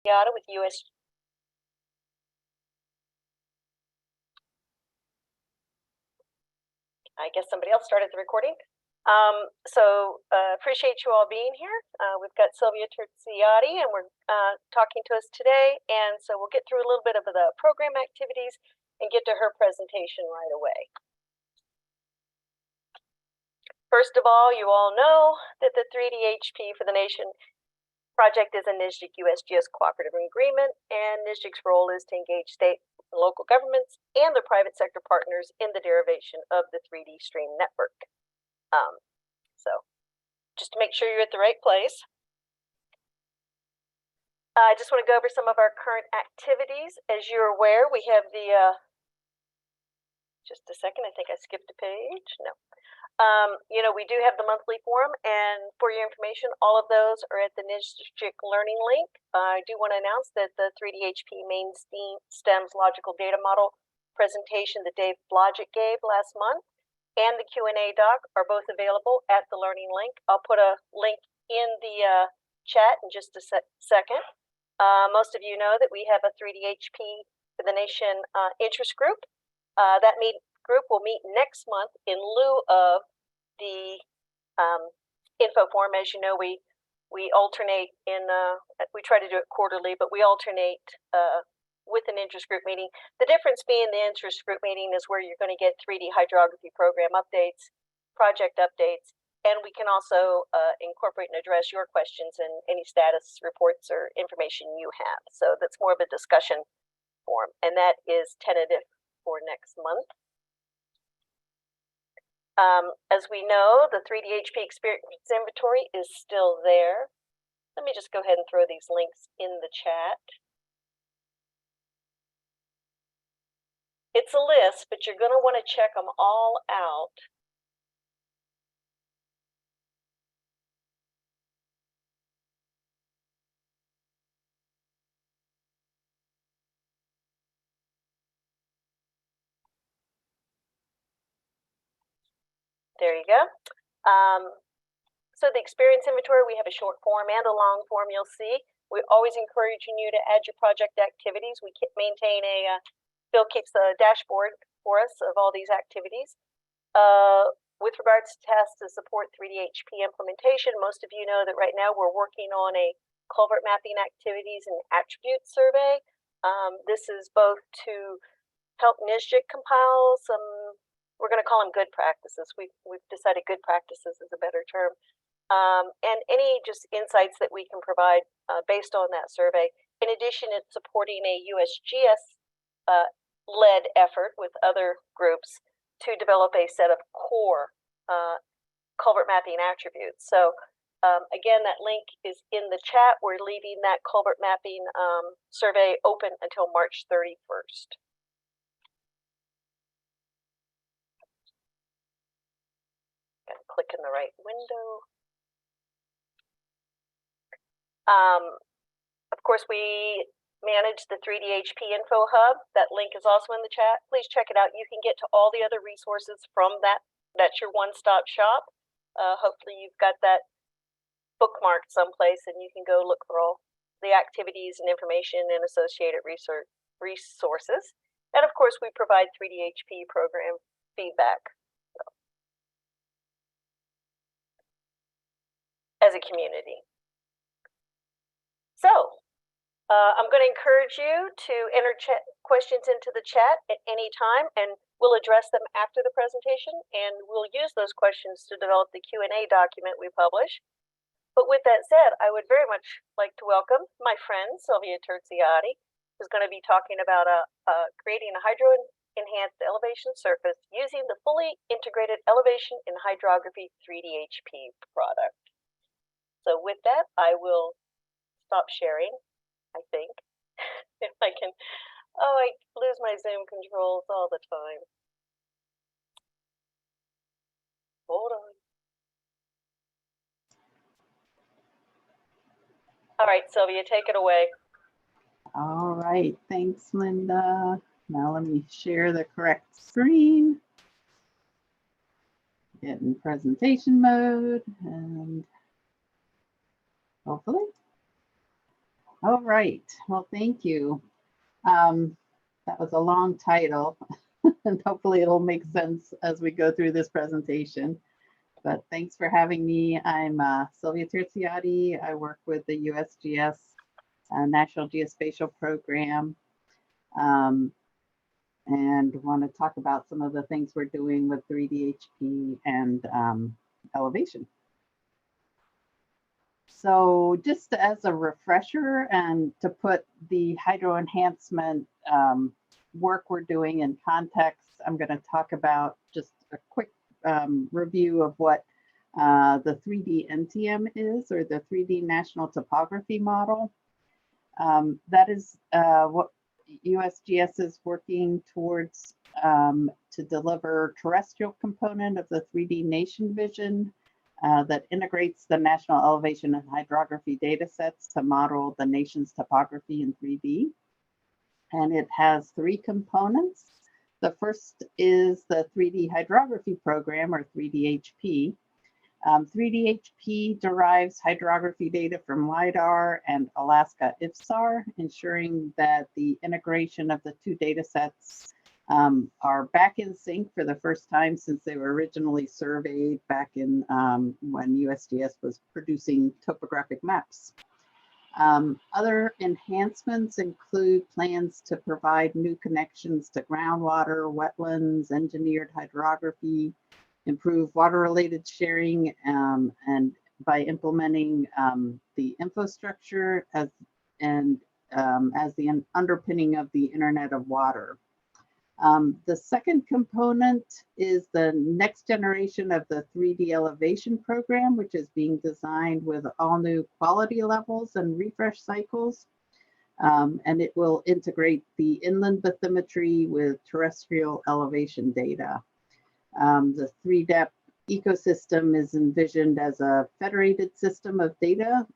with US. I guess somebody else started the recording. Appreciate you all being here. We've got Sylvia Terziati, and we're talking to us today. And so we'll get through a little bit of the program activities and get to her presentation right away. First of all, you all know that the 3D-HP for the Nation project is a NSGIC USGS cooperative agreement, and NSGIC's role is to engage state and local governments and their private sector partners in the derivation of the 3D stream network. So just to make sure you're at the right place. I just want to go over some of our current activities. As you're aware, we have the, just a second, I think I skipped a page. No. You know, we do have the monthly forum, and for your information, all of those are at the NSGIC learning link. I do want to announce that the 3D-HP main STEM's logical data model presentation that Dave Blodgett gave last month and the Q&A doc are both available at the learning link. I'll put a link in the chat in just a second. Most of you know that we have a 3D-HP for the Nation interest group. That group will meet next month in lieu of the info form. As you know, we alternate in, we try to do it quarterly, but we alternate with an interest group meeting. The difference being the interest group meeting is where you're going to get 3D hydrography program updates, project updates, and we can also incorporate and address your questions and any status reports or information you have. So that's more of a discussion forum, and that is tentative for next month. As we know, the 3D-HP experience inventory is still there. Let me just go ahead and throw these links in the chat. It's a list, but you're going to want to check them all out. There you go. So the experience inventory, we have a short form and a long form, you'll see. We're always encouraging you to add your project activities. We maintain a, Bill keeps a dashboard for us of all these activities. With regards to tasks to support 3D-HP implementation, most of you know that right now we're working on a culvert mapping activities and attribute survey. This is both to help NSGIC compile some, we're going to call them good practices. We've decided good practices is a better term. And any just insights that we can provide based on that survey. In addition, it's supporting a USGS led effort with other groups to develop a set of core culvert mapping attributes. So again, that link is in the chat. We're leaving that culvert mapping survey open until March 31st. Gotta click in the right window. Of course, we manage the 3D-HP Info Hub. That link is also in the chat. Please check it out. You can get to all the other resources from that. That's your one-stop shop. Hopefully you've got that bookmarked someplace and you can go look for all the activities and information and associated resources. And of course, we provide 3D-HP program feedback as a community. So I'm going to encourage you to enter questions into the chat at any time, and we'll address them after the presentation, and we'll use those questions to develop the Q&A document we publish. But with that said, I would very much like to welcome my friend, Sylvia Terziati, who's going to be talking about creating a hydro-enhanced elevation surface using the fully integrated elevation and hydrography 3D-HP product. So with that, I will stop sharing, I think, if I can. Oh, I lose my Zoom controls all the time. Hold on. All right, Sylvia, take it away. All right, thanks, Linda. Now let me share the correct screen. Get in presentation mode and hopefully. All right. Well, thank you. That was a long title, and hopefully it'll make sense as we go through this presentation. But thanks for having me. I'm Sylvia Terziati. I work with the USGS National Geospatial Program, and want to talk about some of the things we're doing with 3D HP and elevation. So just as a refresher and to put the hydro enhancement work we're doing in context, I'm going to talk about just a quick review of what the 3D NTM is, or the 3D National Topography Model. That is what USGS is working towards to deliver terrestrial component of the 3D Nation Vision that integrates the national elevation and hydrography data sets to model the nation's topography in 3D. And it has three components. The first is the 3D hydrography program, or 3DHP. 3DHP derives hydrography data from LIDAR and Alaska IFSAR, ensuring that the integration of the two data sets are back in sync for the first time since they were originally surveyed back in when USGS was producing topographic maps. Other enhancements include plans to provide new connections to groundwater, wetlands, engineered hydrography, improve water-related sharing, and by implementing the infrastructure as the underpinning of the Internet of Water. The second component is the next generation of the 3D elevation program, which is being designed with all new quality levels and refresh cycles. And it will integrate the inland bathymetry with terrestrial elevation data. The 3DEP ecosystem is envisioned as a federated system of data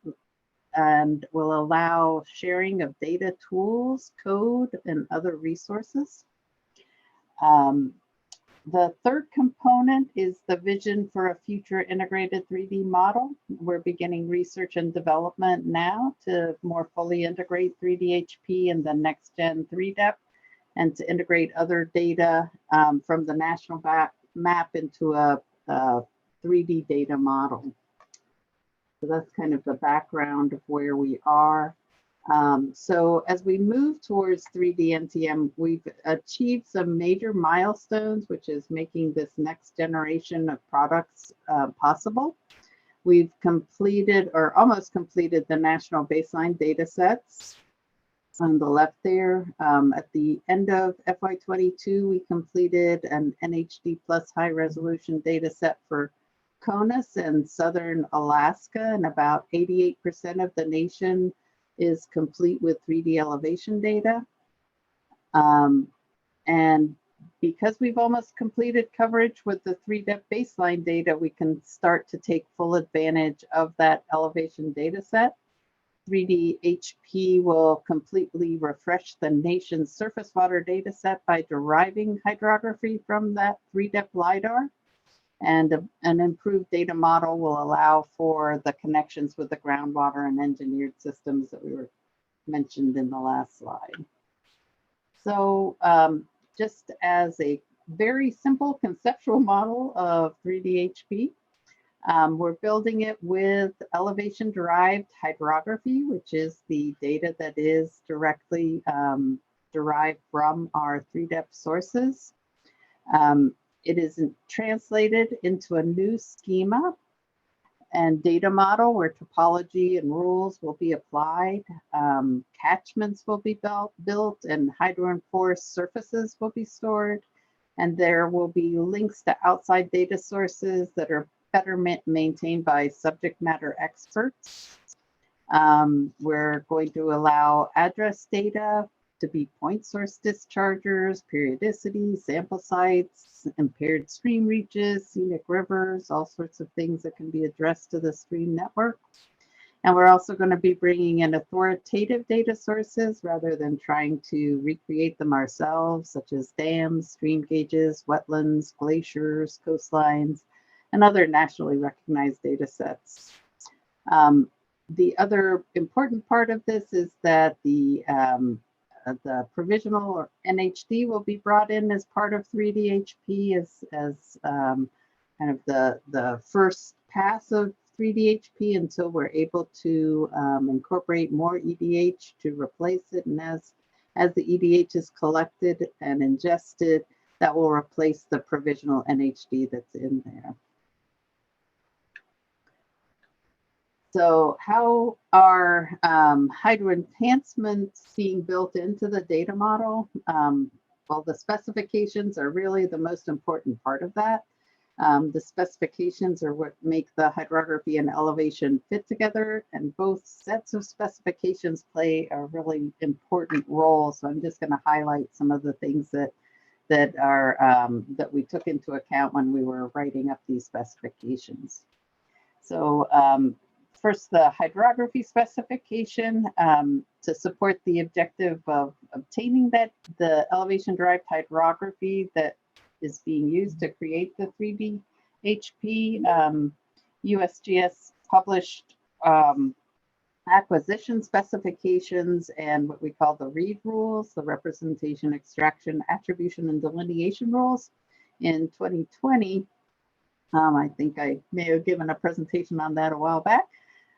and will allow sharing of data tools, code, and other resources. The third component is the vision for a future integrated 3D model. We're beginning research and development now to more fully integrate 3DHP and the next gen 3DEP, and to integrate other data from the national map into a 3D data model. So that's kind of the background of where we are. So as we move towards 3D NTM, we've achieved some major milestones, which is making this next generation of products possible. We've completed, or almost completed, the national baseline data sets. On the left there, at the end of FY22, we completed an NHD plus high resolution data set for CONUS and Southern Alaska, and about 88% of the nation is complete with 3D elevation data. And because we've almost completed coverage with the 3DEP baseline data, we can start to take full advantage of that elevation data set. 3DHP will completely refresh the nation's surface water data set by deriving hydrography from that 3DEP LIDAR. And an improved data model will allow for the connections with the groundwater and engineered systems that we were mentioned in the last slide. So just as a very simple conceptual model of 3DHP, we're building it with elevation derived hydrography, which is the data that is directly derived from our 3DEP sources. It is translated into a new schema and data model where topology and rules will be applied. Catchments will be built and hydro-enforced surfaces will be stored. And there will be links to outside data sources that are better maintained by subject matter experts. We're going to allow address data to be point source dischargers, periodicity, sample sites, impaired stream reaches, scenic rivers, all sorts of things that can be addressed to the stream network. And we're also going to be bringing in authoritative data sources rather than trying to recreate them ourselves, such as dams, stream gauges, wetlands, glaciers, coastlines, and other nationally recognized data sets. The other important part of this is that the provisional or NHD will be brought in as part of 3DHP as kind of the first pass of 3DHP until we're able to incorporate more EDH to replace it. And as the EDH is collected and ingested, that will replace the provisional NHD that's in there. So how are hydro enhancements being built into the data model? Well, the specifications are really the most important part of that. The specifications are what make the hydrography and elevation fit together, and both sets of specifications play a really important role. So I'm just going to highlight some of the things that we took into account when we were writing up these specifications. So first, the hydrography specification to support the objective of obtaining the elevation-derived hydrography that is being used to create the 3D HP. USGS published acquisition specifications and what we call the READ rules, the representation, extraction, attribution, and delineation rules in 2020. I think I may have given a presentation on that a while back.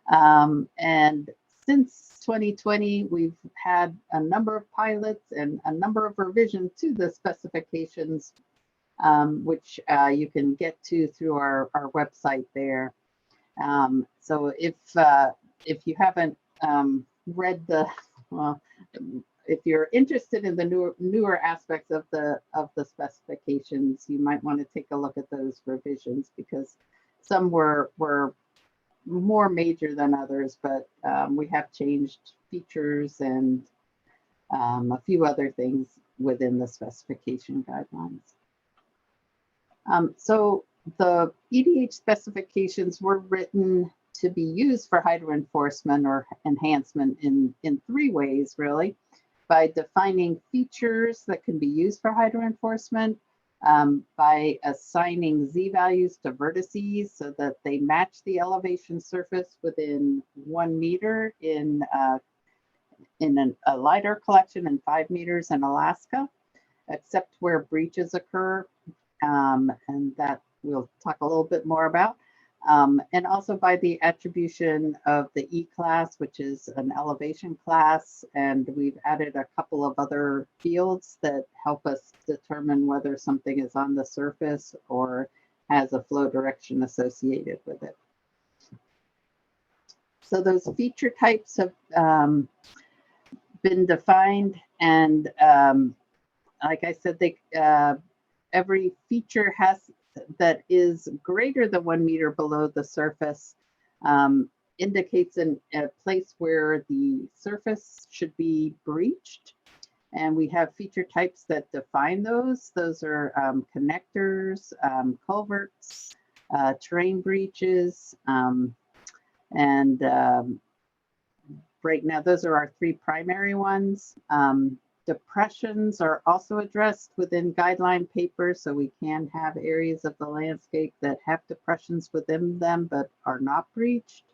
And since 2020, we've had a number of pilots and a number of revisions to the specifications, which you can get to through our website there. So if you haven't read if you're interested in the newer aspects of the specifications, you might want to take a look at those revisions, because some were more major than others, but we have changed features and a few other things within the specification guidelines. So the EDH specifications were written to be used for hydro enforcement or enhancement in three ways, really: by defining features that can be used for hydro enforcement, by assigning Z values to vertices so that they match the elevation surface within 1 meter in a LiDAR collection and 5 meters in Alaska, except where breaches occur, and that we'll talk a little bit more about. And also by the attribution of the E class, which is an elevation class, and we've added a couple of other fields that help us determine whether something is on the surface or has a flow direction associated with it. So those feature types have been defined, and like I said, every feature that is greater than 1 meter below the surface indicates a place where the surface should be breached. And we have feature types that define those. Those are connectors, culverts, terrain breaches, and right now those are our 3 primary ones. Depressions are also addressed within guideline papers, so we can have areas of the landscape that have depressions within them but are not breached.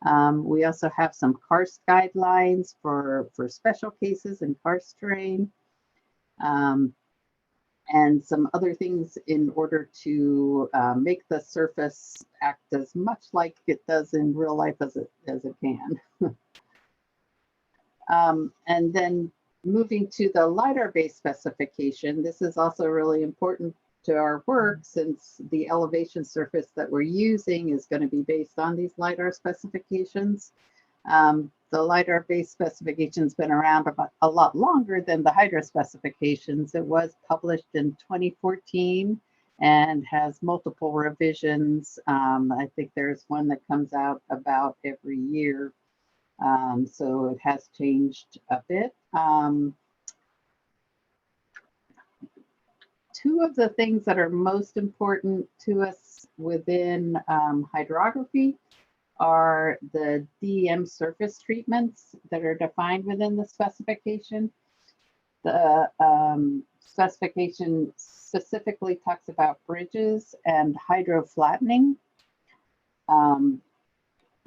We also have some karst guidelines for special cases in karst terrain, and some other things in order to make the surface act as much like it does in real life as it can. And then moving to the LiDAR-based specification, this is also really important to our work, since the elevation surface that we're using is going to be based on these LiDAR specifications. The LiDAR-based specification has been around about a lot longer than the hydro specifications. It was published in 2014 and has multiple revisions. I think there's one that comes out about every year. So it has changed a bit. Two of the things that are most important to us within hydrography are the DEM surface treatments that are defined within the specification. The specification specifically talks about bridges and hydro flattening.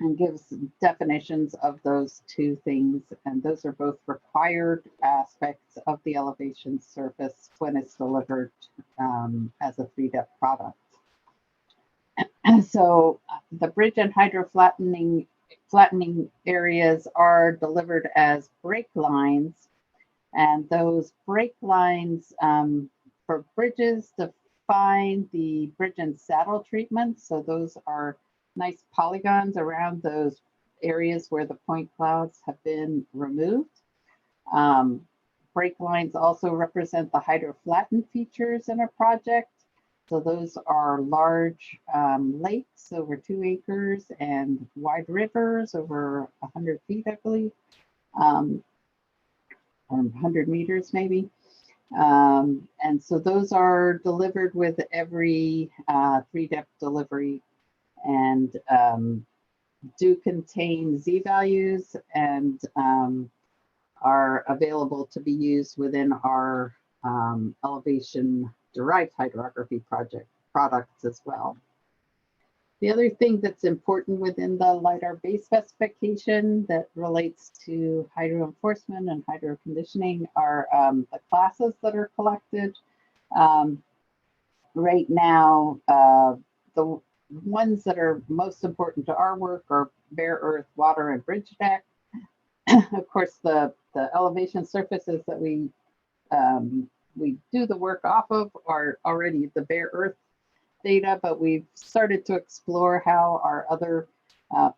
and gives definitions of those two things. And those are both required aspects of the elevation surface when it's delivered as a 3-depth product. And so the bridge and hydro flattening areas are delivered as break lines. And those break lines for bridges define the bridge and saddle treatment. So those are nice polygons around those areas where the point clouds have been removed. Break lines also represent the hydro-flattened features in a project. So those are large lakes over 2 acres and wide rivers over 100 feet, I believe, or 100 meters maybe. And so those are delivered with every 3-depth delivery, and do contain Z values and are available to be used within our elevation derived hydrography products as well. The other thing that's important within the LIDAR base specification that relates to hydro enforcement and hydro conditioning are the classes that are collected. Right now, the ones that are most important to our work are bare earth, water, and bridge deck. Of course, the elevation surfaces that we do the work off of are already the bare earth data, but we've started to explore how our other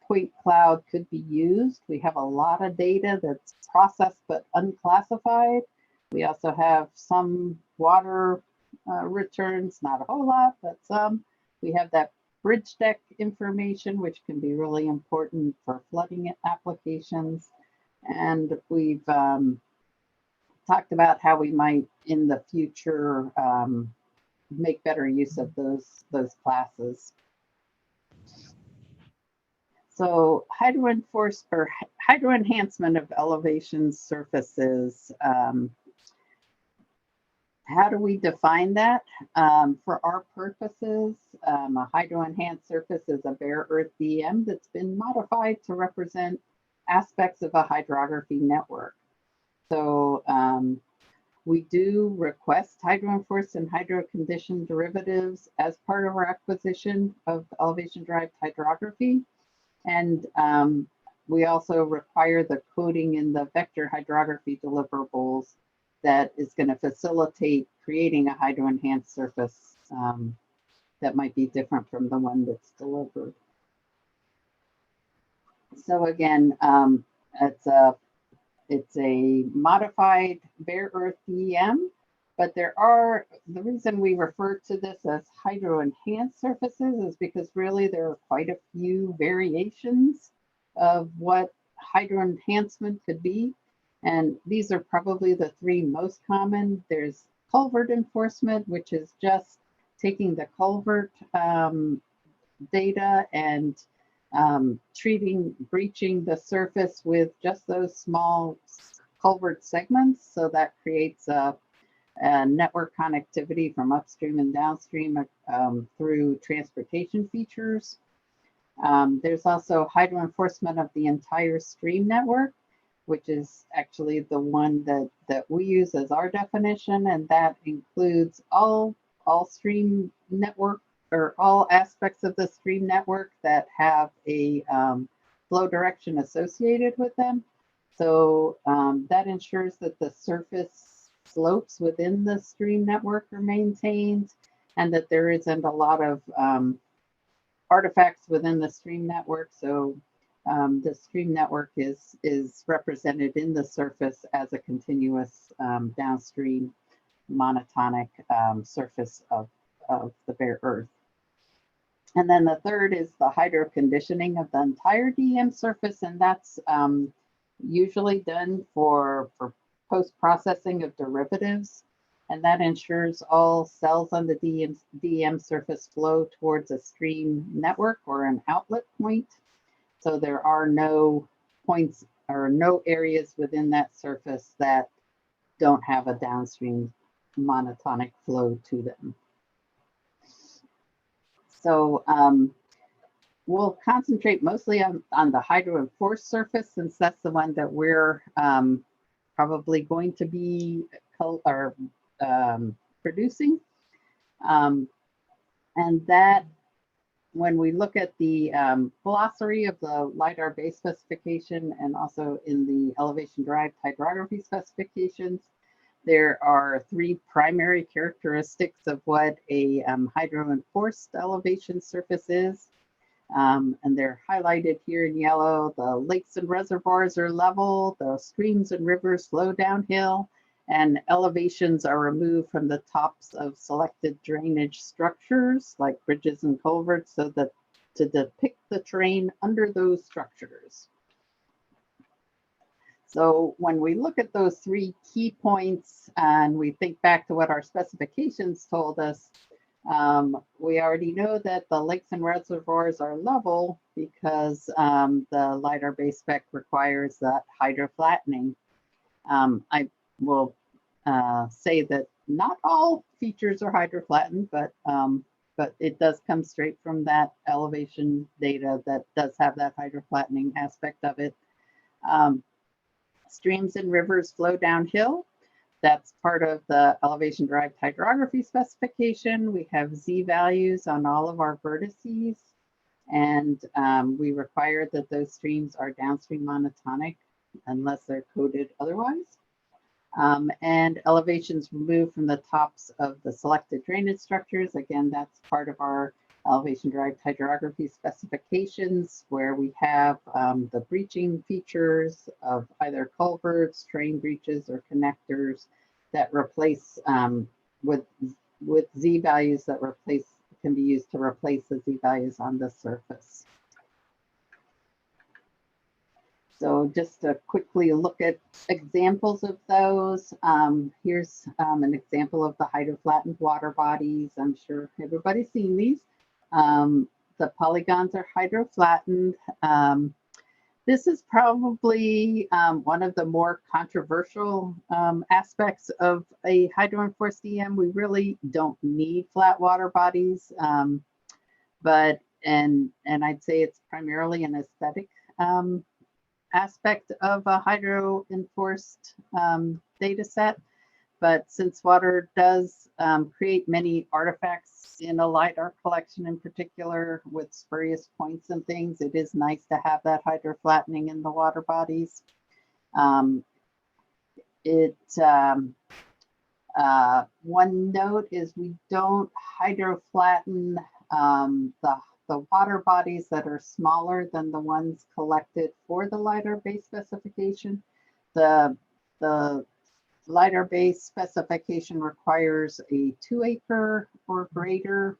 point cloud could be used. We have a lot of data that's processed but unclassified. We also have some water returns, not a whole lot, but some. We have that bridge deck information, which can be really important for flooding applications. And we've talked about how we might in the future make better use of those classes. So hydro enhancement of elevation surfaces. How do we define that? For our purposes, a hydro enhanced surface is a bare earth DM that's been modified to represent aspects of a hydrography network. So we do request hydro-enforced and hydro-conditioned derivatives as part of our acquisition of elevation-derived hydrography. And we also require the coding in the vector hydrography deliverables that is going to facilitate creating a hydro-enhanced surface that might be different from the one that's delivered. So again, it's a modified bare earth DEM, but the reason we refer to this as hydro enhanced surfaces is because really there are quite a few variations of what hydro enhancement could be. And these are probably the 3 most common. There's culvert enforcement, which is just taking the culvert data and breaching the surface with just those small culvert segments. So that creates a network connectivity from upstream and downstream through transportation features. There's also hydro enforcement of the entire stream network, which is actually the one that we use as our definition, and that includes all stream network or all aspects of the stream network that have a flow direction associated with them. So that ensures that the surface slopes within the stream network are maintained and that there isn't a lot of artifacts within the stream network. So the stream network is represented in the surface as a continuous downstream monotonic surface of the bare earth. And then the third is the hydro conditioning of the entire DM surface, and that's usually done for post-processing of derivatives, and that ensures all cells on the DM surface flow towards a stream network or an outlet point. So there are no points or no areas within that surface that don't have a downstream monotonic flow to them. So we'll concentrate mostly on the hydro-enforced surface, since that's the one that we're probably going to be producing. And that, when we look at the glossary of the LiDAR base specification and also in the elevation-derived hydrography specifications, there are 3 primary characteristics of what a hydro-enforced elevation surface is. And they're highlighted here in yellow. The lakes and reservoirs are level, the streams and rivers flow downhill, and elevations are removed from the tops of selected drainage structures like bridges and culverts, so that to depict the terrain under those structures. So when we look at those 3 key points and we think back to what our specifications told us, we already know that the lakes and reservoirs are level because the LiDAR base spec requires that hydroflattening. I will say that not all features are hydroflattened, but it does come straight from that elevation data that does have that hydroflattening aspect of it. Streams and rivers flow downhill. That's part of the elevation-derived hydrography specification. We have Z values on all of our vertices, and we require that those streams are downstream monotonic unless they're coded otherwise. And elevations removed from the tops of the selected drainage structures. Again, that's part of our elevation-derived hydrography specifications, where we have the breaching features of either culverts, drain breaches, or connectors that replace with Z values that can be used to replace the Z values on the surface. So just to quickly look at examples of those, here's an example of the hydroflattened water bodies. I'm sure everybody's seen these. The polygons are hydroflattened. This is probably one of the more controversial aspects of a hydro-enforced EM. We really don't need flat water bodies, but I'd say it's primarily an aesthetic aspect of a hydro-enforced data set. But since water does create many artifacts in a LiDAR collection in particular with spurious points and things, it is nice to have that hydroflattening in the water bodies. One note is we don't hydroflatten the water bodies that are smaller than the ones collected for the LiDAR base specification. The LiDAR base specification requires a 2 acre or greater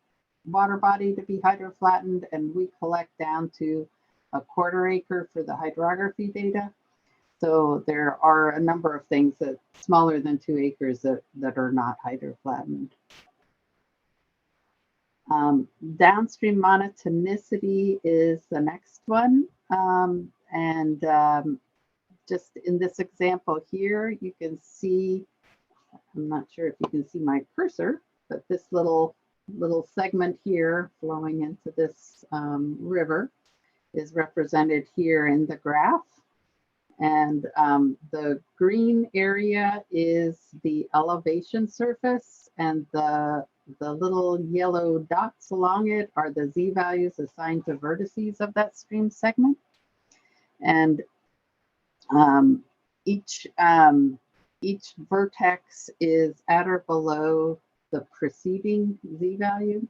water body to be hydroflattened, and we collect down to a 1/4 acre for the hydrography data. So there are a number of things that smaller than 2 acres that are not hydroflattened. Downstream monotonicity is the next one. Just in this example here, you can see, I'm not sure if you can see my cursor, but this little segment here flowing into this river is represented here in the graph. And the green area is the elevation surface, and the little yellow dots along it are the Z values assigned to vertices of that stream segment. And each vertex is at or below the preceding Z value.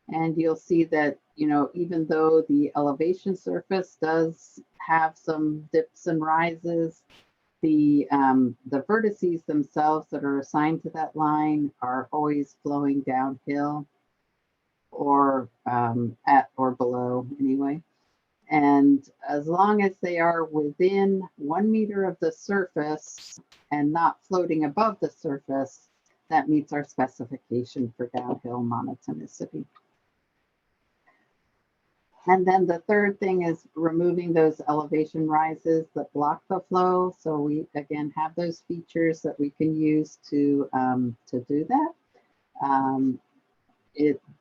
And you'll see that, even though the elevation surface does have some dips and rises, the vertices themselves that are assigned to that line are always flowing downhill or at or below anyway. And as long as they are within 1 meter of the surface and not floating above the surface, that meets our specification for downhill monotonicity. And then the third thing is removing those elevation rises that block the flow. So we, again, have those features that we can use to do that.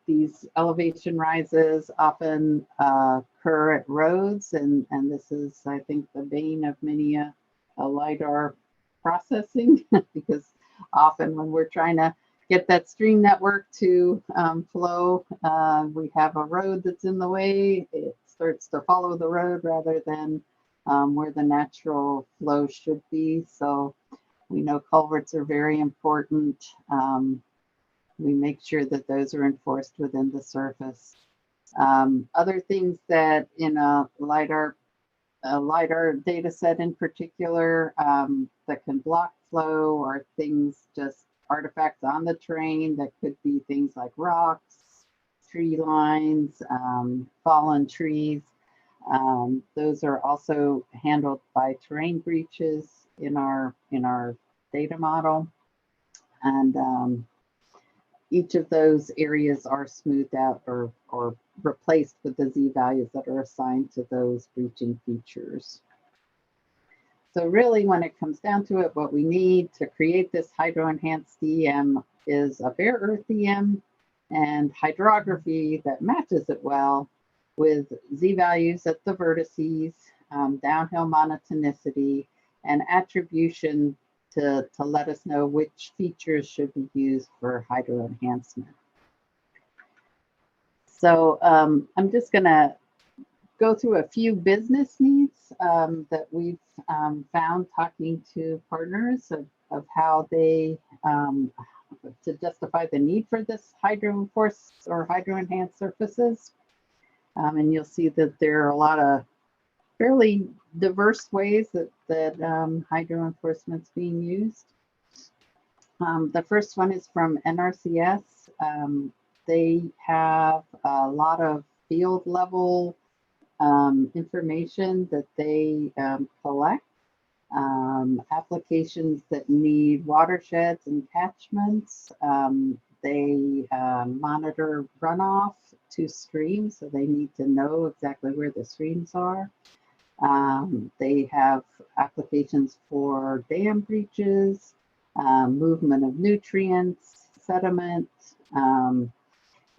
these elevation rises often occur at roads, and this is, I think, the bane of many a LiDAR processing because often when we're trying to get that stream network to flow, we have a road that's in the way. It starts to follow the road rather than where the natural flow should be. So we know culverts are very important. We make sure that those are enforced within the surface. Other things that in a LiDAR data set in particular that can block flow are things, just artifacts on the terrain that could be things like rocks, tree lines, fallen trees. Those are also handled by terrain breaches in our data model. And each of those areas are smoothed out or replaced with the Z values that are assigned to those breaching features. So really, when it comes down to it, what we need to create this hydro-enhanced EM is a bare earth EM and hydrography that matches it well with Z values at the vertices, downhill monotonicity, and attribution to let us know which features should be used for hydro enhancement. So I'm just going to go through a few business needs that we've found talking to partners of how they, to justify the need for this hydro-enforced or hydro-enhanced surfaces. And you'll see that there are a lot of fairly diverse ways that hydro enforcement's being used. The first one is from NRCS. They have a lot of field level information that they collect, applications that need watersheds and catchments. They monitor runoff to streams, so they need to know exactly where the streams are. They have applications for dam breaches, movement of nutrients, sediment,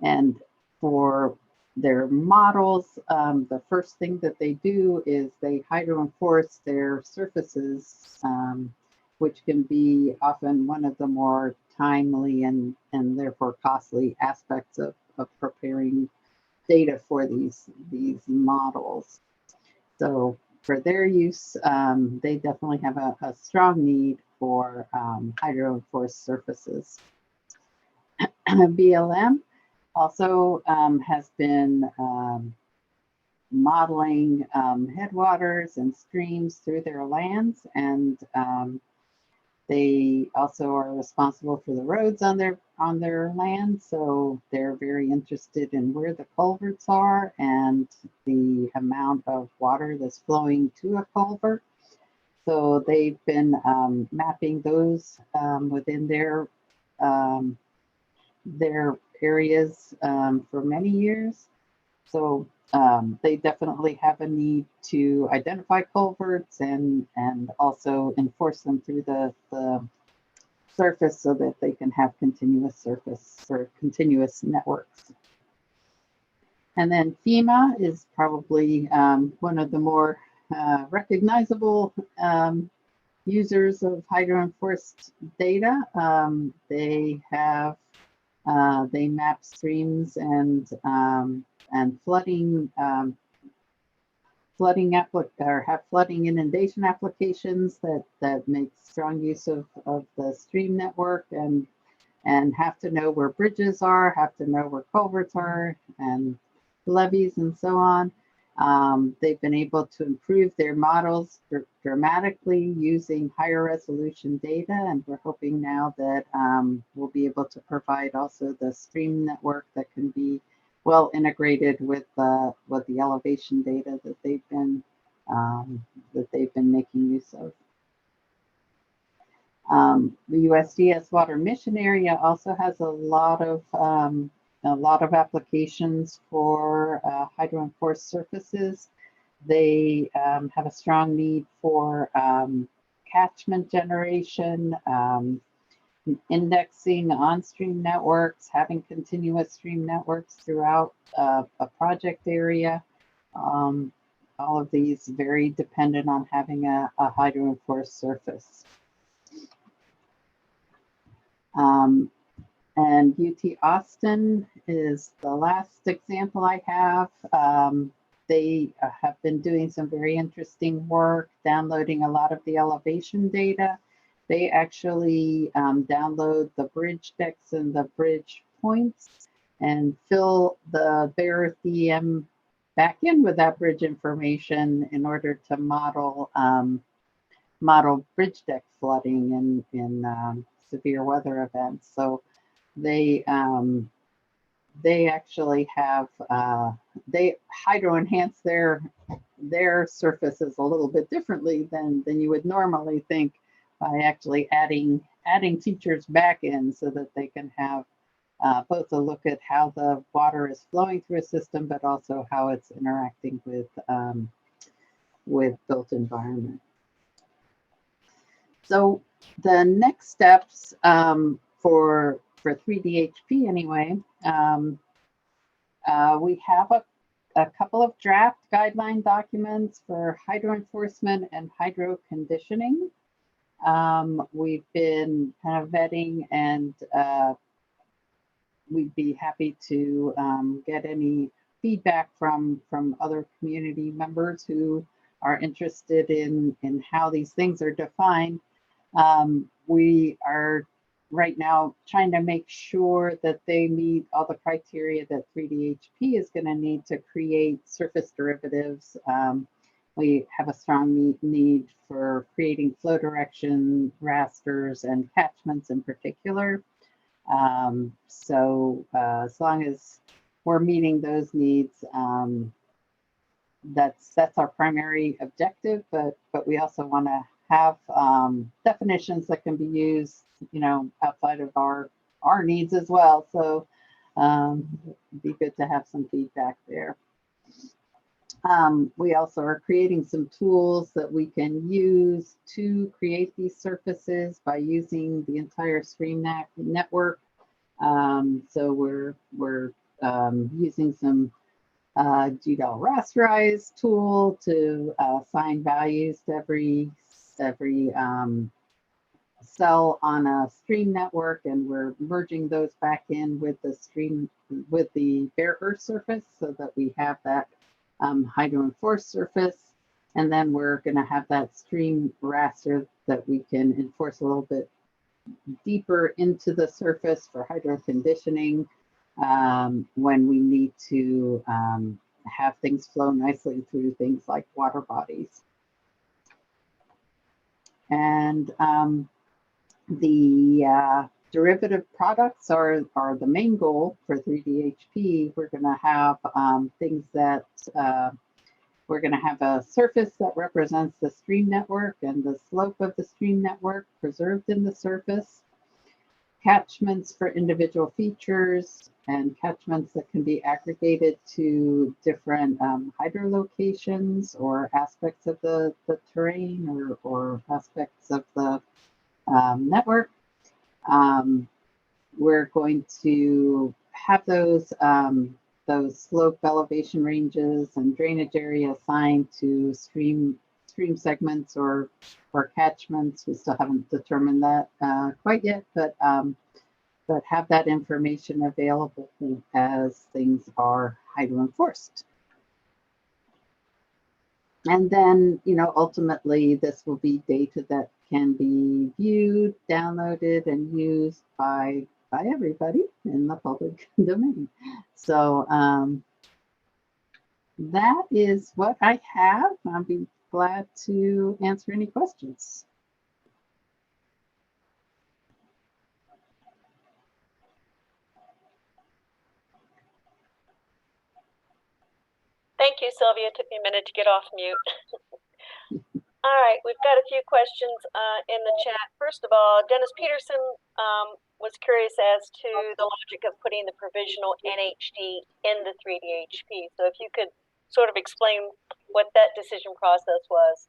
and for their models, the first thing that they do is they hydro-enforce their surfaces, which can be often one of the more timely and therefore costly aspects of preparing data for these models. So for their use, they definitely have a strong need for hydro-enforced surfaces. BLM also has been modeling headwaters and streams through their lands, and they also are responsible for the roads on their land. So they're very interested in where the culverts are and the amount of water that's flowing to a culvert. So they've been mapping those within their areas for many years. So they definitely have a need to identify culverts and also enforce them through the surface so that they can have continuous surface or continuous networks. And then FEMA is probably one of the more recognizable users of hydro-enforced data. They have they map streams and flooding have flooding inundation applications that make strong use of the stream network and have to know where bridges are, have to know where culverts are and levees and so on. They've been able to improve their models dramatically using higher resolution data, and we're hoping now that we'll be able to provide also the stream network that can be well integrated with the elevation data that they've been making use of. The USDS Water Mission Area also has a lot of applications for hydro-enforced surfaces. They have a strong need for catchment generation, indexing on-stream networks, having continuous stream networks throughout a project area. All of these very dependent on having a hydro-enforced surface. And UT Austin is the last example I have. They have been doing some very interesting work, downloading a lot of the elevation data. They actually download the bridge decks and the bridge points and fill the bare FTN back in with that bridge information in order to model model bridge deck flooding in severe weather events. So they actually have they hydro enhance their surfaces a little bit differently than you would normally think, by actually adding features back in so that they can have both a look at how the water is flowing through a system, but also how it's interacting with built environment. So the next steps for 3DHP anyway, we have a couple of draft guideline documents for hydro enforcement and hydro conditioning. We've been kind of vetting, and we'd be happy to get any feedback from other community members who are interested in how these things are defined. We are right now trying to make sure that they meet all the criteria that 3DHP is going to need to create surface derivatives. We have a strong need for creating flow direction rasters and catchments in particular. So as long as we're meeting those needs, that's our primary objective. But we also want to have definitions that can be used, you know, outside of our needs as well. So it'd be good to have some feedback there. We also are creating some tools that we can use to create these surfaces by using the entire stream network. So we're using some GDAL rasterize tool to assign values to every cell on a stream network, and we're merging those back in with the bare earth surface so that we have that hydro enforced surface. And then we're going to have that stream raster that we can enforce a little bit deeper into the surface for hydro conditioning when we need to have things flow nicely through things like water bodies. And the derivative products are the main goal for 3DHP. We're going to have things that we're going to have a surface that represents the stream network and the slope of the stream network preserved in the surface, catchments for individual features, and catchments that can be aggregated to different hydro locations or aspects of the terrain or aspects of the network. We're going to have those slope elevation ranges and drainage area assigned to stream segments or catchments. We still haven't determined that quite yet, but have that information available as things are hydro enforced. And then, you know, ultimately this will be data that can be viewed, downloaded, and used by everybody in the public domain. So that is what I have. I'll be glad to answer any questions. Thank you, Sylvia. It took me a minute to get off mute. All right, we've got a few questions in the chat. First of all, Dennis Peterson was curious as to the logic of putting the provisional NHD in the 3DHP. So if you could sort of explain what that decision process was.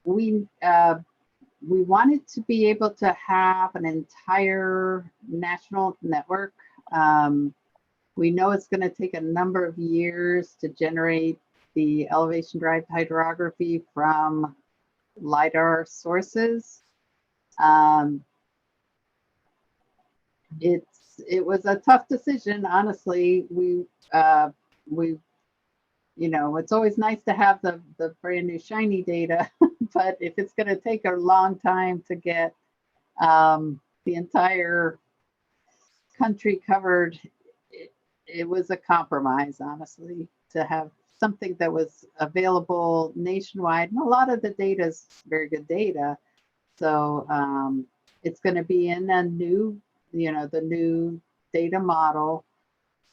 We we wanted to be able to have an entire national network. We know it's going to take a number of years to generate the elevation-derived hydrography from LiDAR sources. It was a tough decision, honestly. We you know, it's always nice to have the brand new shiny data, but if it's going to take a long time to get the entire country covered, it was a compromise, honestly, to have something that was available nationwide. And a lot of the data is very good data. So it's going to be in a new, you know, the new data model.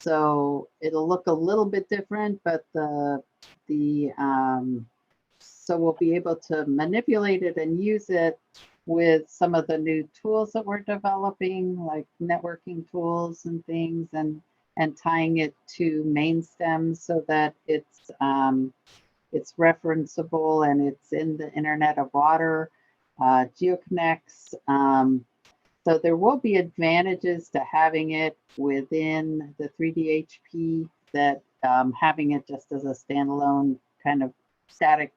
So it'll look a little bit different, but so we'll be able to manipulate it and use it with some of the new tools that we're developing, like networking tools and things, and tying it to main stems so that it's referenceable and it's in the Internet of Water, geoconnects. So there will be advantages to having it within the 3D-HP that having it just as a standalone kind of static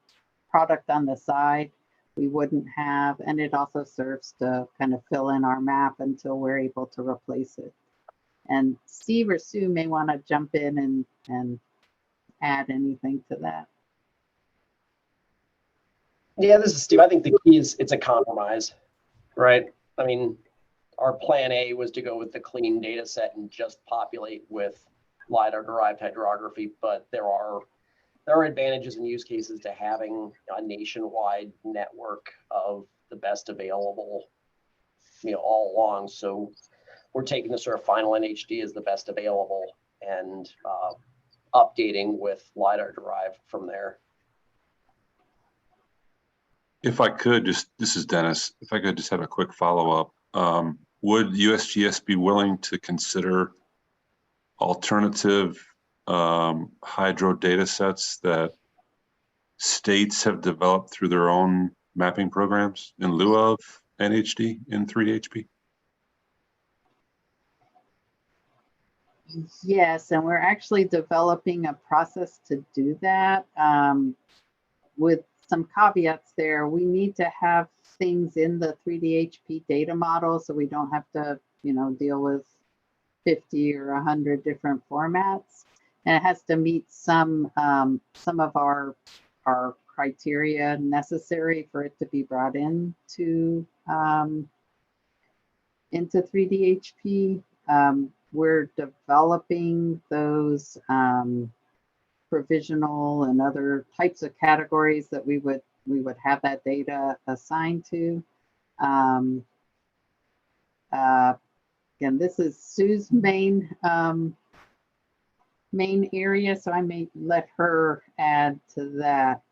product on the side we wouldn't have. And it also serves to kind of fill in our map until we're able to replace it. And Steve or Sue may want to jump in and add anything to that. Yeah, this is Steve. I think the key is it's a compromise, right? I mean, our plan A was to go with the clean data set and just populate with LiDAR-derived hydrography, but there are advantages and use cases to having a nationwide network of the best available, you know, all along. So we're taking the sort of final NHD as the best available and updating with LiDAR-derived from there. If I could just, this is Dennis, if I could just have a quick follow-up. Would USGS be willing to consider alternative hydro data sets that states have developed through their own mapping programs in lieu of NHD in 3D-HP? Yes, and we're actually developing a process to do that with some caveats there. We need to have things in the 3D-HP data model so we don't have to, you know, deal with 50 or 100 different formats. And it has to meet some of our criteria necessary for it to be brought into 3D-HP. We're developing those provisional and other types of categories that we would have that data assigned to. Again, this is Sue's main area, so I may let her add to that.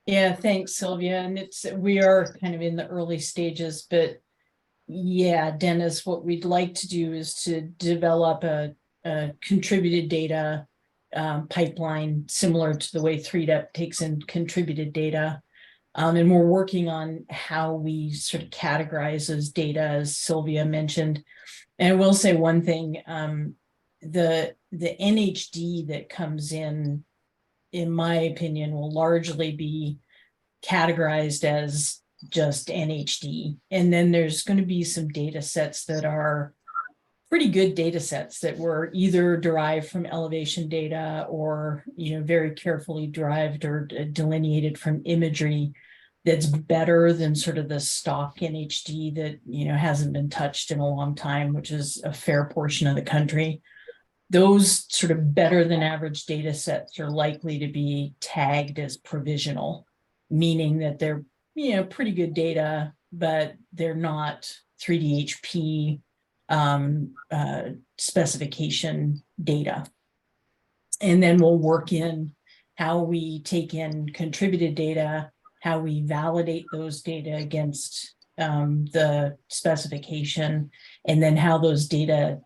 Yeah, thanks, Sylvia. And we are kind of in the early stages, but yeah, Dennis, what we'd like to do is to develop a contributed data pipeline similar to the way 3DEP takes in contributed data. And we're working on how we sort of categorize those data, as Sylvia mentioned. And I will say one thing, the NHD that comes in my opinion, will largely be categorized as just NHD. And then there's going to be some data sets that are pretty good data sets that were either derived from elevation data or, you know, very carefully derived or delineated from imagery that's better than sort of the stock NHD that, you know, hasn't been touched in a long time, which is a fair portion of the country. Those sort of better than average data sets are likely to be tagged as provisional, meaning that they're, you know, pretty good data, but they're not 3D-HP specification data. And then we'll work in how we take in contributed data, how we validate those data against the specification, and then how those data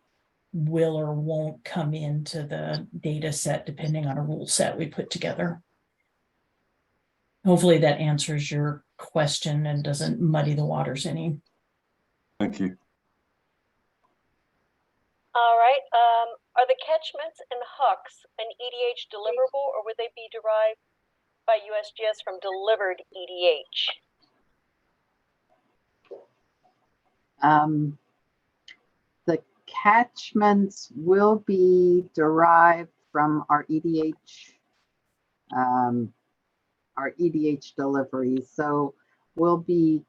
will or won't come into the data set depending on a rule set we put together. Hopefully that answers your question and doesn't muddy the waters any. Thank you. All right, are the catchments and hucks an EDH deliverable, or would they be derived by USGS from delivered EDH? The catchments will be derived from our EDH deliveries. So we'll be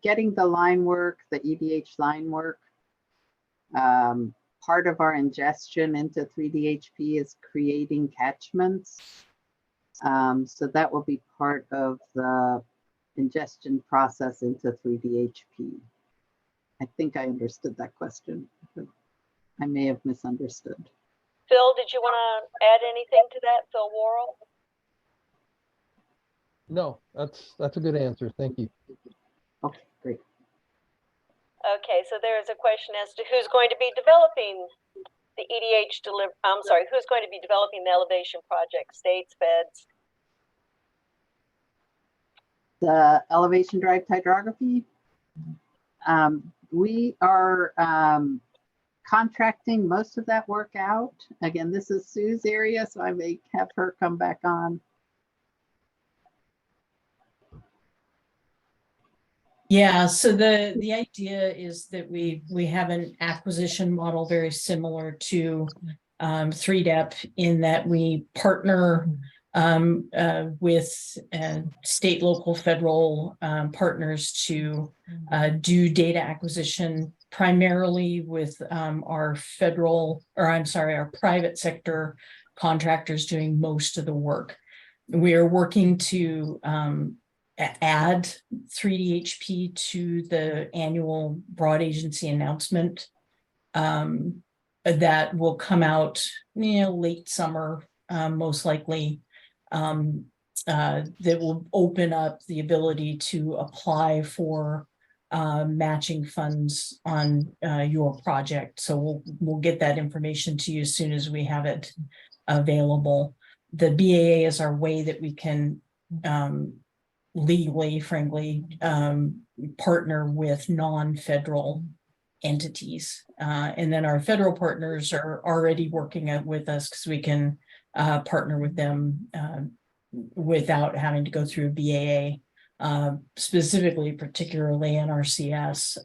getting the line work, the EDH line work. Part of our ingestion into 3DHP is creating catchments. So that will be part of the ingestion process into 3DHP. I think I understood that question, but I may have misunderstood. Phil, did you want to add anything to that, Phil Worrell? No, that's a good answer. Thank you. Okay, great. Okay, so there is a question as to who's going to be developing the EDH who's going to be developing the elevation project, states, feds? The elevation derived hydrography. We are contracting most of that work out. Again, this is Sue's area, so I may have her come back on. Yeah, so the idea is that we have an acquisition model very similar to 3DEP in that we partner with state, local, federal partners to do data acquisition primarily with our private sector contractors doing most of the work. We are working to add 3DHP to the annual broad agency announcement that will come out late summer, most likely. That will open up the ability to apply for matching funds on your project. So we'll get that information to you as soon as we have it available. The BAA is our way that we can legally, frankly, partner with non-federal entities. And then our federal partners are already working with us because we can partner with them without having to go through BAA, specifically, particularly NRCS,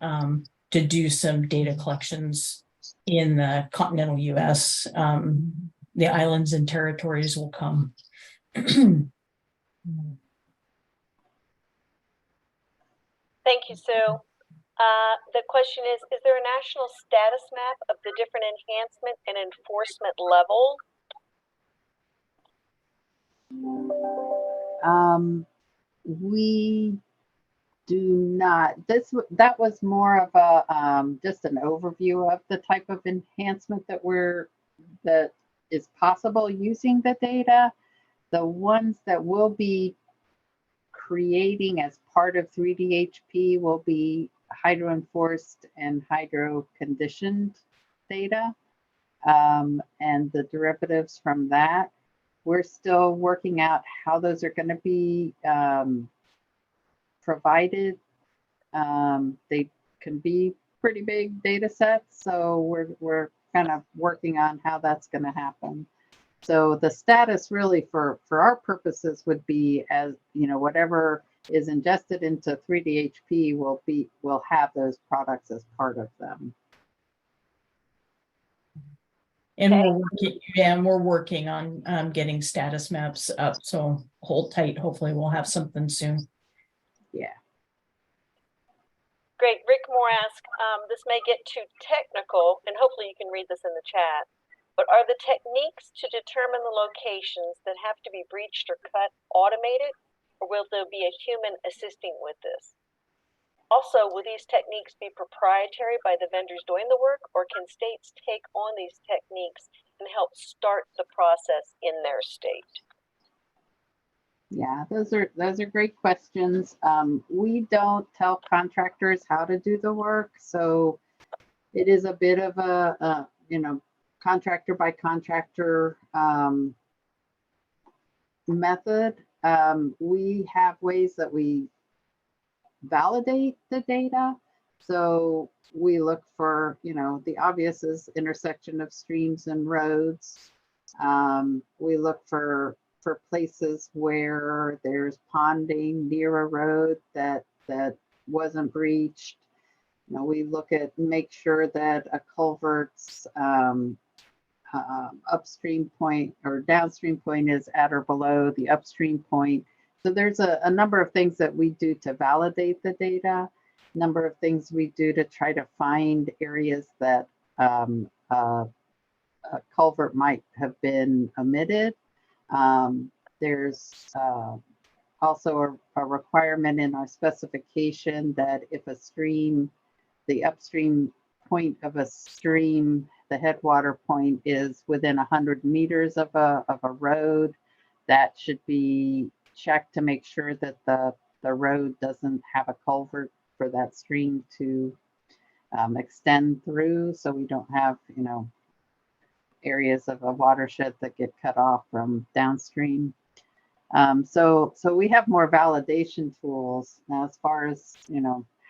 to do some data collections in the continental US. The islands and territories will come. Thank you, Sue. The question is there a national status map of the different enhancement and enforcement level? We do not. That was more of a just an overview of the type of enhancement that is possible using the data. The ones that will be creating as part of 3DHP will be hydro-enforced and hydro-conditioned data, and the derivatives from that. We're still working out how those are going to be provided. They can be pretty big data sets, so we're kind of working on how that's going to happen. So the status really for our purposes would be, as whatever is ingested into 3DHP will have those products as part of them. And we're working on getting status maps up. So hold tight. Hopefully we'll have something soon. Yeah. Great. Rick Moore asked, this may get too technical, and hopefully you can read this in the chat, but are the techniques to determine the locations that have to be breached or cut automated, or will there be a human assisting with this? Also, will these techniques be proprietary by the vendors doing the work, or can states take on these techniques and help start the process in their state? Yeah, those are great questions. We don't tell contractors how to do the work, so it is a bit of a contractor by contractor method, we have ways that we validate the data. So we look for, the obvious is intersection of streams and roads. We look for places where there's ponding near a road that wasn't breached. We look at, make sure that a culvert's upstream point or downstream point is at or below the upstream point. So there's a number of things that we do to validate the data, number of things we do to try to find areas that a culvert might have been omitted. There's also a requirement in our specification that if a stream, the upstream point of a stream, the headwater point is within 100 meters of a road, that should be checked to make sure that the road doesn't have a culvert for that stream to extend through, so we don't have, areas of a watershed that get cut off from downstream. So we have more validation tools. Now, as far as,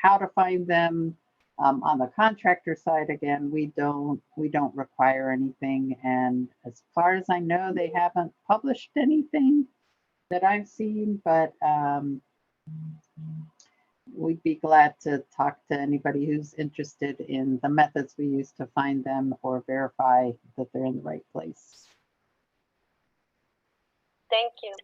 how to find them, on the contractor side, again, we don't require anything. And as far as I know, they haven't published anything that I've seen, but we'd be glad to talk to anybody who's interested in the methods we use to find them or verify that they're in the right place. Thank you.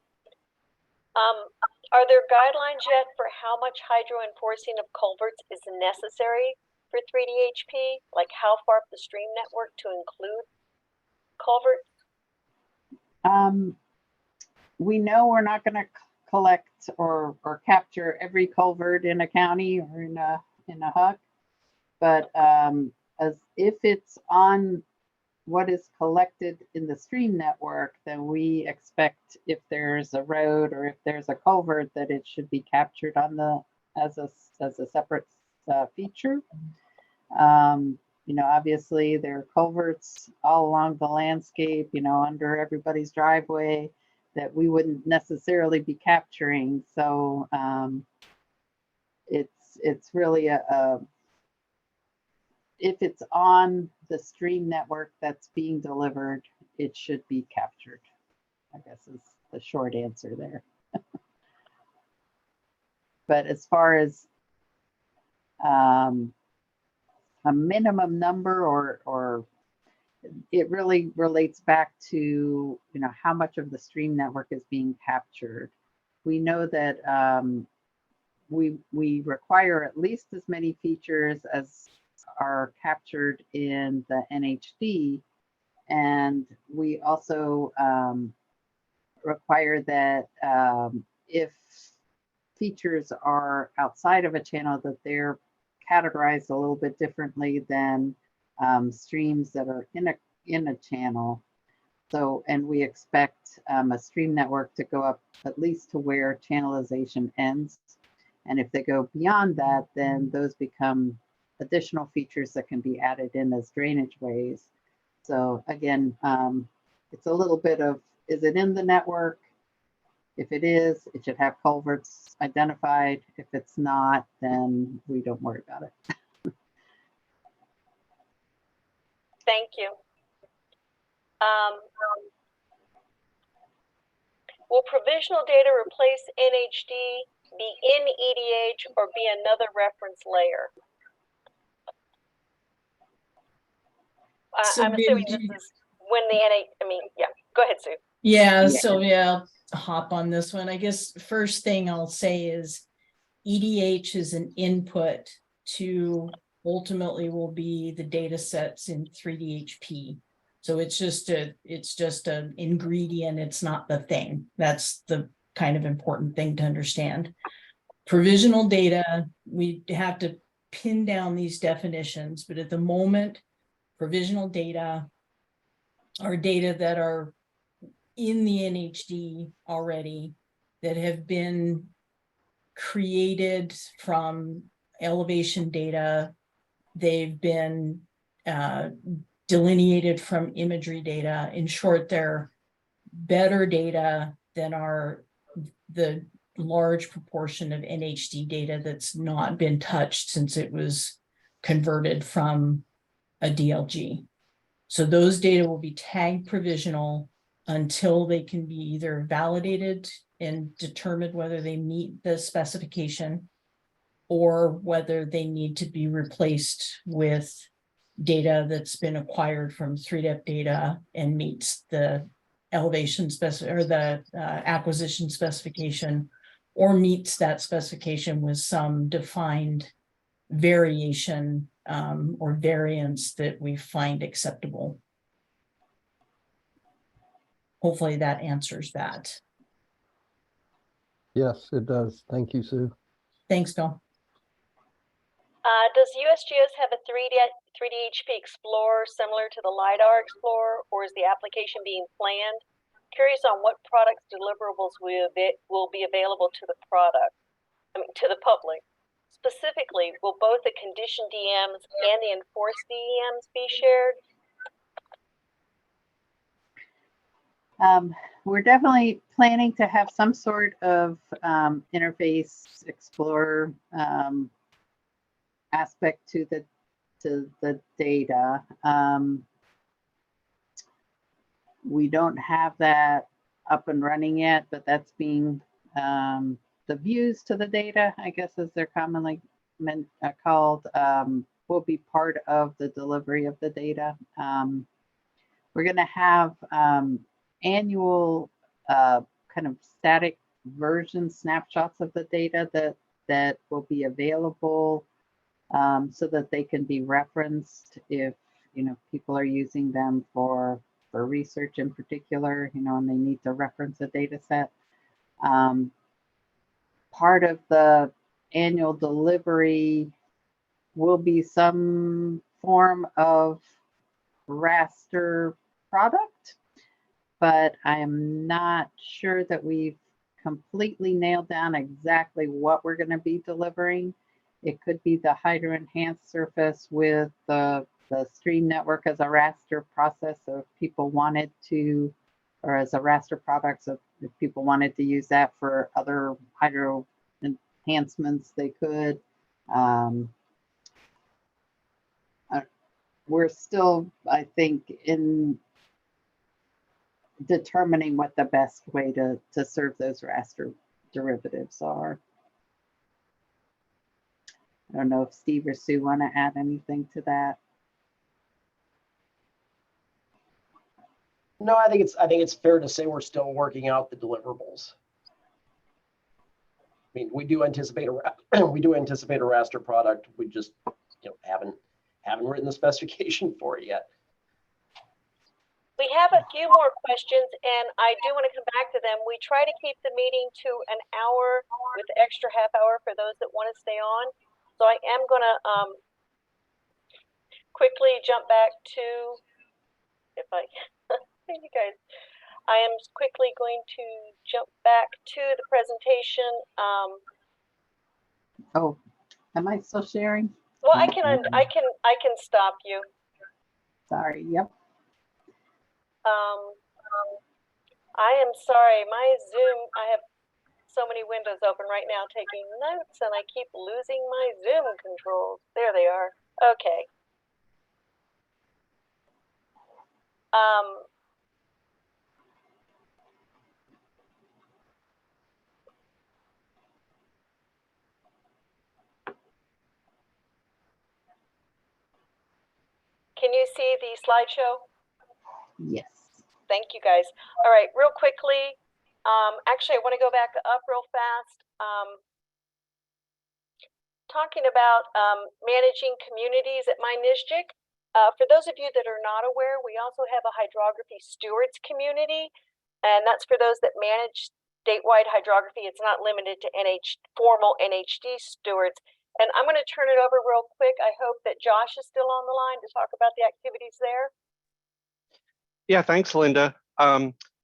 Are there guidelines yet for how much hydro enforcing of culverts is necessary for 3DHP? Like how far up the stream network to include culverts? We know we're not going to collect or capture every culvert in a county or in a HUC, but as if it's on what is collected in the stream network, then we expect if there's a road or if there's a culvert that it should be captured on the as a separate feature. Obviously there are culverts all along the landscape, under everybody's driveway that we wouldn't necessarily be capturing. So it's really if it's on the stream network that's being delivered, it should be captured, I guess is the short answer there. But as far as a minimum number or it really relates back to, how much of the stream network is being captured. We know that we require at least as many features as are captured in the NHD. And we also require that if features are outside of a channel, that they're categorized a little bit differently than streams that are in a channel. So, and we expect a stream network to go up at least to where channelization ends. And if they go beyond that, then those become additional features that can be added in as drainage ways. So again, it's a little bit of, is it in the network? If it is, it should have culverts identified. If it's not, then we don't worry about it. Thank you. Will provisional data replace NHD, be in EDH, or be another reference layer? I'm assuming this is when the yeah, go ahead, Sue. Yeah, Sylvia, I'll hop on this one. I guess first thing I'll say is EDH is an input to ultimately will be the data sets in 3DHP. So it's just an ingredient. It's not the thing. That's the kind of important thing to understand. Provisional data, we have to pin down these definitions, but at the moment, provisional data are data that are in the NHD already that have been created from elevation data. They've been delineated from imagery data. In short, they're better data than the large proportion of NHD data that's not been touched since it was converted from a DLG. So those data will be tagged provisional until they can be either validated and determined whether they meet the specification or whether they need to be replaced with data that's been acquired from 3DEP data and meets the elevation or the acquisition specification, or meets that specification with some defined variation or variance that we find acceptable. Hopefully that answers that. Yes, it does. Thank you, Sue. Thanks, Bill. Does USGS have a 3D HP Explorer similar to the LiDAR Explorer, or is the application being planned? Curious on what products deliverables will be available to the to the public. Specifically, will both the condition DMs and the enforced DMs be shared? We're definitely planning to have some sort of interface explorer aspect to the data. We don't have that up and running yet, but that's being the views to the data, I guess as they're commonly called, will be part of the delivery of the data. We're going to have annual kind of static version snapshots of the data that will be available so that they can be referenced if people are using them for research in particular, and they need to reference a data set. Part of the annual delivery will be some form of raster product, but I am not sure that we've completely nailed down exactly what we're going to be delivering. It could be the hydro-enhanced surface with the stream network as a raster process, so if people wanted to, or as a raster product, so if people wanted to use that for other hydro enhancements, they could. We're still, I think, in determining what the best way to serve those raster derivatives are. I don't know if Steve or Sue want to add anything to that. No, I think it's fair to say we're still working out the deliverables. I mean, we do anticipate a raster product. We just haven't written the specification for it yet. We have a few more questions, and I do want to come back to them. We try to keep the meeting to an hour with the extra half hour for those that want to stay on. So I am going to quickly jump back to, if I, you guys, I am quickly going to jump back to the presentation. Oh, am I still sharing? Well, I can stop you. Sorry. Yep. I am sorry. My Zoom, I have so many windows open right now taking notes, and I keep losing my Zoom controls. There they are. Okay. Can you see the slideshow? Yes. Thank you, guys. All right, real quickly. Actually, I want to go back up real fast. Talking about managing communities at my NSGIC. For those of you that are not aware, we also have a hydrography stewards community, and that's for those that manage statewide hydrography. It's not limited to formal NHD stewards. And I'm going to turn it over real quick. I hope that Josh is still on the line to talk about the activities there. Yeah, thanks, Linda.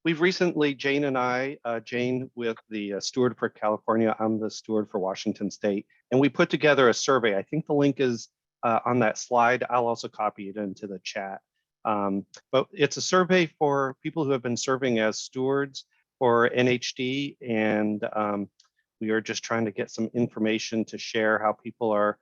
We've recently, Jane and I, Jane with the steward for California, I'm the steward for Washington State, and we put together a survey. I think the link is on that slide. I'll also copy it into the chat. But it's a survey for people who have been serving as stewards for NHD, and we are just trying to get some information to share how people are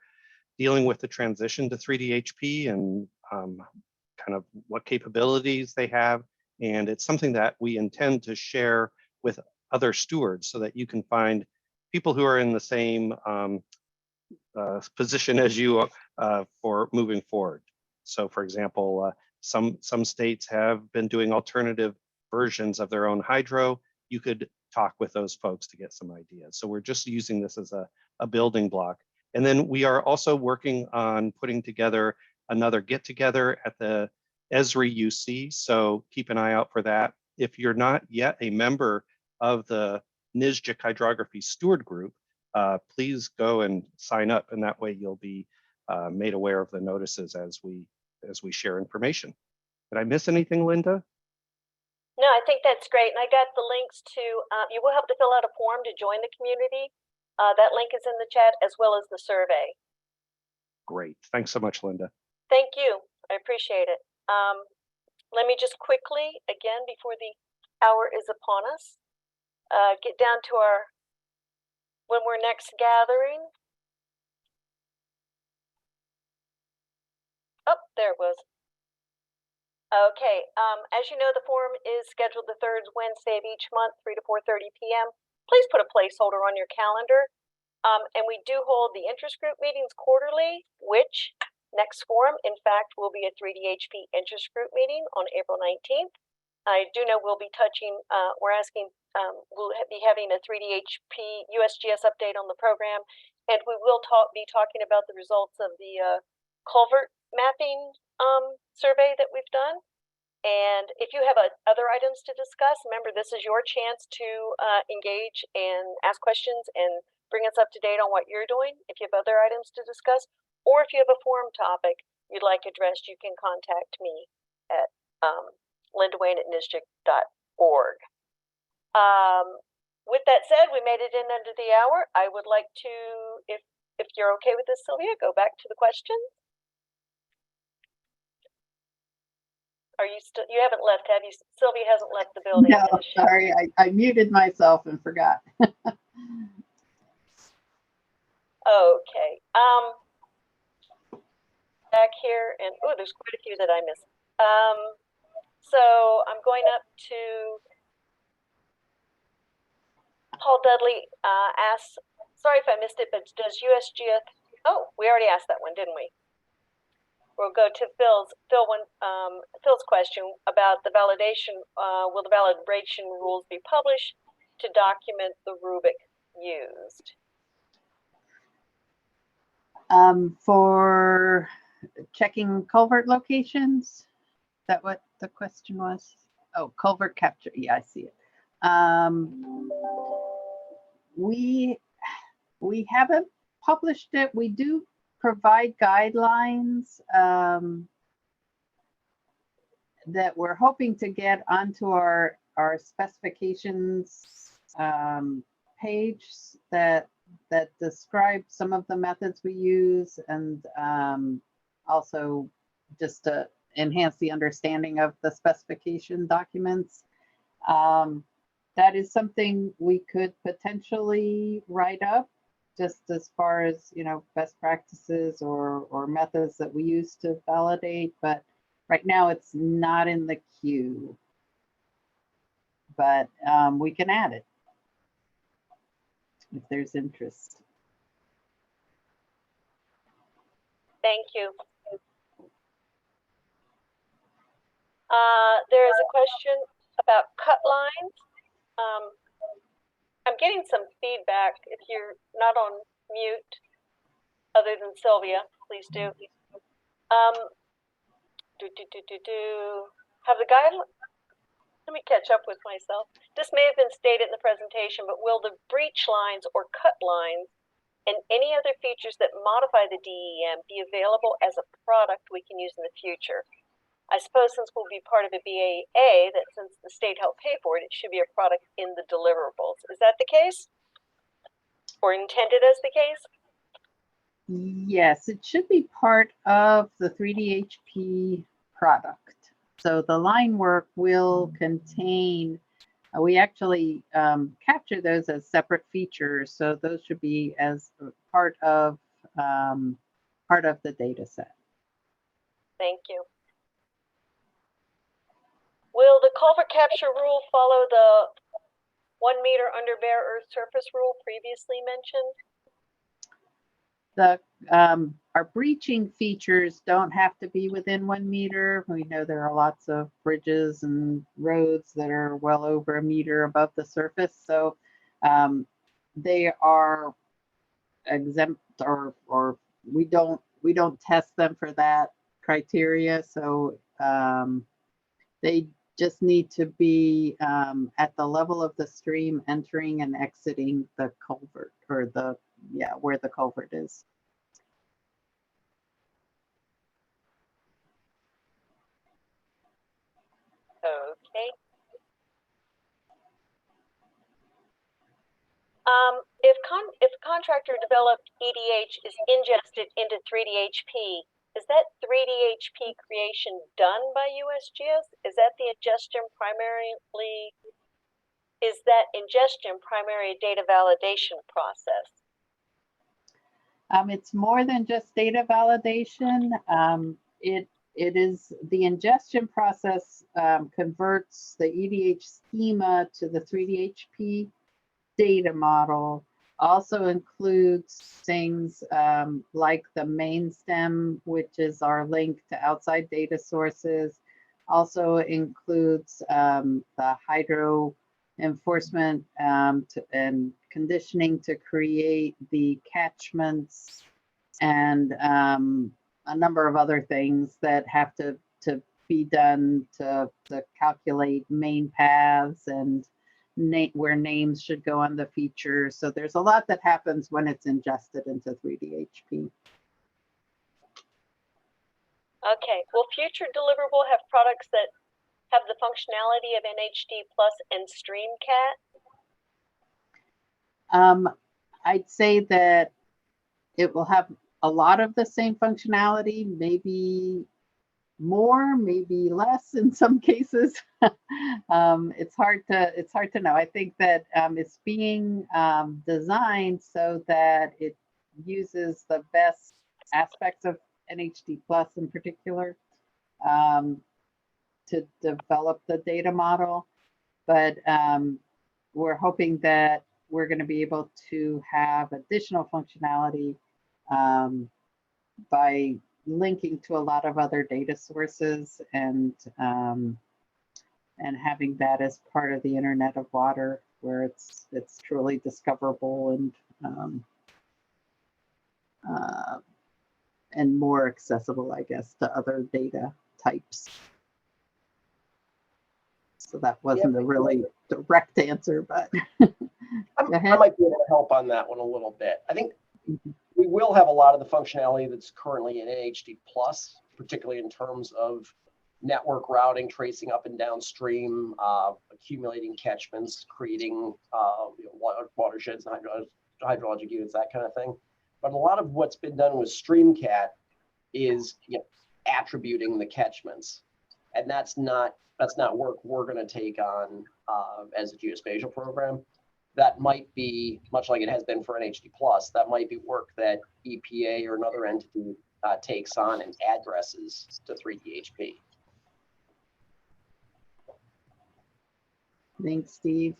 dealing with the transition to 3D-HP and kind of what capabilities they have. And it's something that we intend to share with other stewards so that you can find people who are in the same position as you for moving forward. So for example, some states have been doing alternative versions of their own hydro. You could talk with those folks to get some ideas. So we're just using this as a building block. And then we are also working on putting together another get together at the Esri UC. So keep an eye out for that. If you're not yet a member of the NSGIC hydrography steward group, please go and sign up, and that way you'll be made aware of the notices as we share information. Did I miss anything, Linda? No, I think that's great. And I got the links to, you will have to fill out a form to join the community. That link is in the chat, as well as the survey. Great. Thanks so much, Linda. Thank you. I appreciate it. Let me just quickly, again, before the hour is upon us, get down to our, when we're next gathering. Oh, there it was. Okay, as you know, the forum is scheduled the third Wednesday of each month, 3 to 4:30 p.m. Please put a placeholder on your calendar. And we do hold the interest group meetings quarterly, which next forum, in fact, will be a 3D-HP interest group meeting on April 19th. I do know we'll be touching, we'll be having a 3D-HP USGS update on the program, and we will be talking about the results of the culvert mapping survey that we've done. And if you have other items to discuss, remember, this is your chance to engage and ask questions and bring us up to date on what you're doing. If you have other items to discuss, or if you have a forum topic you'd like addressed, you can contact me at lindawayne@nsgic.org. With that said, we made it in under the hour. I would like to, if you're okay with this, Sylvia, go back to the question. Are you still, you haven't left, have you? Sylvia hasn't left the building. No, sorry, I muted myself and forgot. Okay. Back here, and oh, there's quite a few that I missed. So I'm going up to Paul Dudley. Asks, sorry if I missed it, but does USGS? Oh, we already asked that one, didn't we? We'll go to Phil's question about the validation. Will the validation rules be published to document the rubric used? For checking culvert locations, is that what the question was? Oh, culvert capture. Yeah, I see it. We haven't published it. We do provide guidelines that we're hoping to get onto our specifications page that describe some of the methods we use, and also just to enhance the understanding of the specification documents. That is something we could potentially write up, just as far as, you know, best practices or methods that we use to validate, but right now it's not in the queue, but we can add it if there's interest. Thank you. There is a question about cut lines. I'm getting some feedback. If you're not on mute, other than Sylvia, please do. Have the guidelines? Let me catch up with myself. This may have been stated in the presentation, but will the breach lines or cut lines and any other features that modify the DEM be available as a product we can use in the future? I suppose since we'll be part of a BAA, that since the state helped pay for it, it should be a product in the deliverables. Is that the case? Or intended as the case? Yes, it should be part of the 3D-HP product. So the line work will contain We actually capture those as separate features, so those should be as part of the data set. Thank you. Will the culvert capture rule follow the 1 meter under bare earth surface rule previously mentioned? Our breaching features don't have to be within 1 meter. We know there are lots of bridges and roads that are well over 1 meter above the surface, so they are exempt, or we don't test them for that criteria. So they just need to be at the level of the stream entering and exiting the culvert, or where the culvert is. Okay. If contractor developed EDH is ingested into 3DHP, is that 3DHP creation done by USGS? Is that ingestion primary data validation process? It's more than just data validation. It is the ingestion process converts the EDH schema to the 3DHP data model. Also includes things like the main stem, which is our link to outside data sources. Also includes the hydro enforcement and conditioning to create the catchments, and a number of other things that have to be done to calculate main paths and where names should go on the features. So there's a lot that happens when it's ingested into 3DHP. Okay, will future deliverable have products that have the functionality of NHD Plus and StreamCat? I'd say that it will have a lot of the same functionality, maybe more, maybe less in some cases. It's hard to know. I think that it's being designed so that it uses the best aspects of NHD Plus in particular to develop the data model. But we're hoping that we're going to be able to have additional functionality by linking to a lot of other data sources and having that as part of the Internet of Water, where it's truly discoverable and more accessible, I guess, to other data types. So that wasn't a really direct answer, but I might be able to help on that one a little bit. I think we will have a lot of the functionality that's currently in NHD Plus, particularly in terms of network routing, tracing up and downstream, accumulating catchments, creating watersheds and hydrologic units, that kind of thing. But a lot of what's been done with StreamCat is attributing the catchments, and that's not work we're going to take on as a geospatial program. That might be, much like it has been for NHD Plus, that might be work that EPA or another entity takes on and addresses to 3DHP. Thanks, Steve.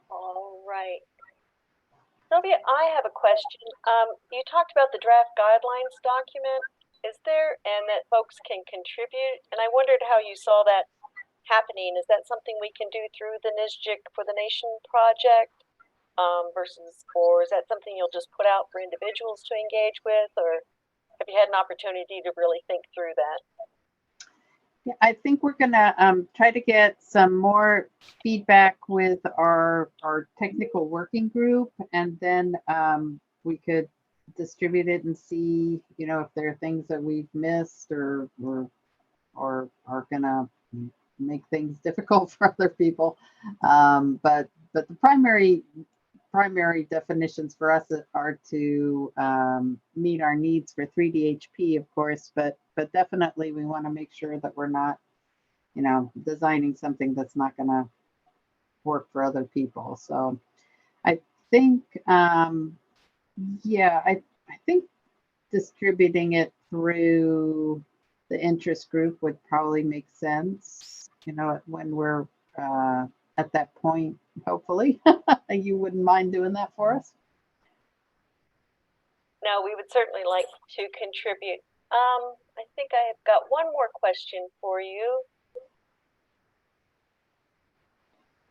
All right. Sylvia, I have a question. You talked about the draft guidelines document. Is there, and that folks can contribute? And I wondered how you saw that happening. Is that something we can do through the NSGIC for the Nation project or is that something you'll just put out for individuals to engage with, or have you had an opportunity to really think through that? Yeah, I think we're gonna try to get some more feedback with our technical working group, and then we could distribute it and see, if there are things that we've missed or are gonna make things difficult for other people. But the primary primary definitions for us are to meet our needs for 3D HP, of course, but definitely we want to make sure that we're not, you know, designing something that's not going to work for other people. So I think, yeah, I think distributing it through the interest group would probably make sense, you know, when we're at that point, hopefully. You wouldn't mind doing that for us? No, we would certainly like to contribute. I think I have got one more question for you.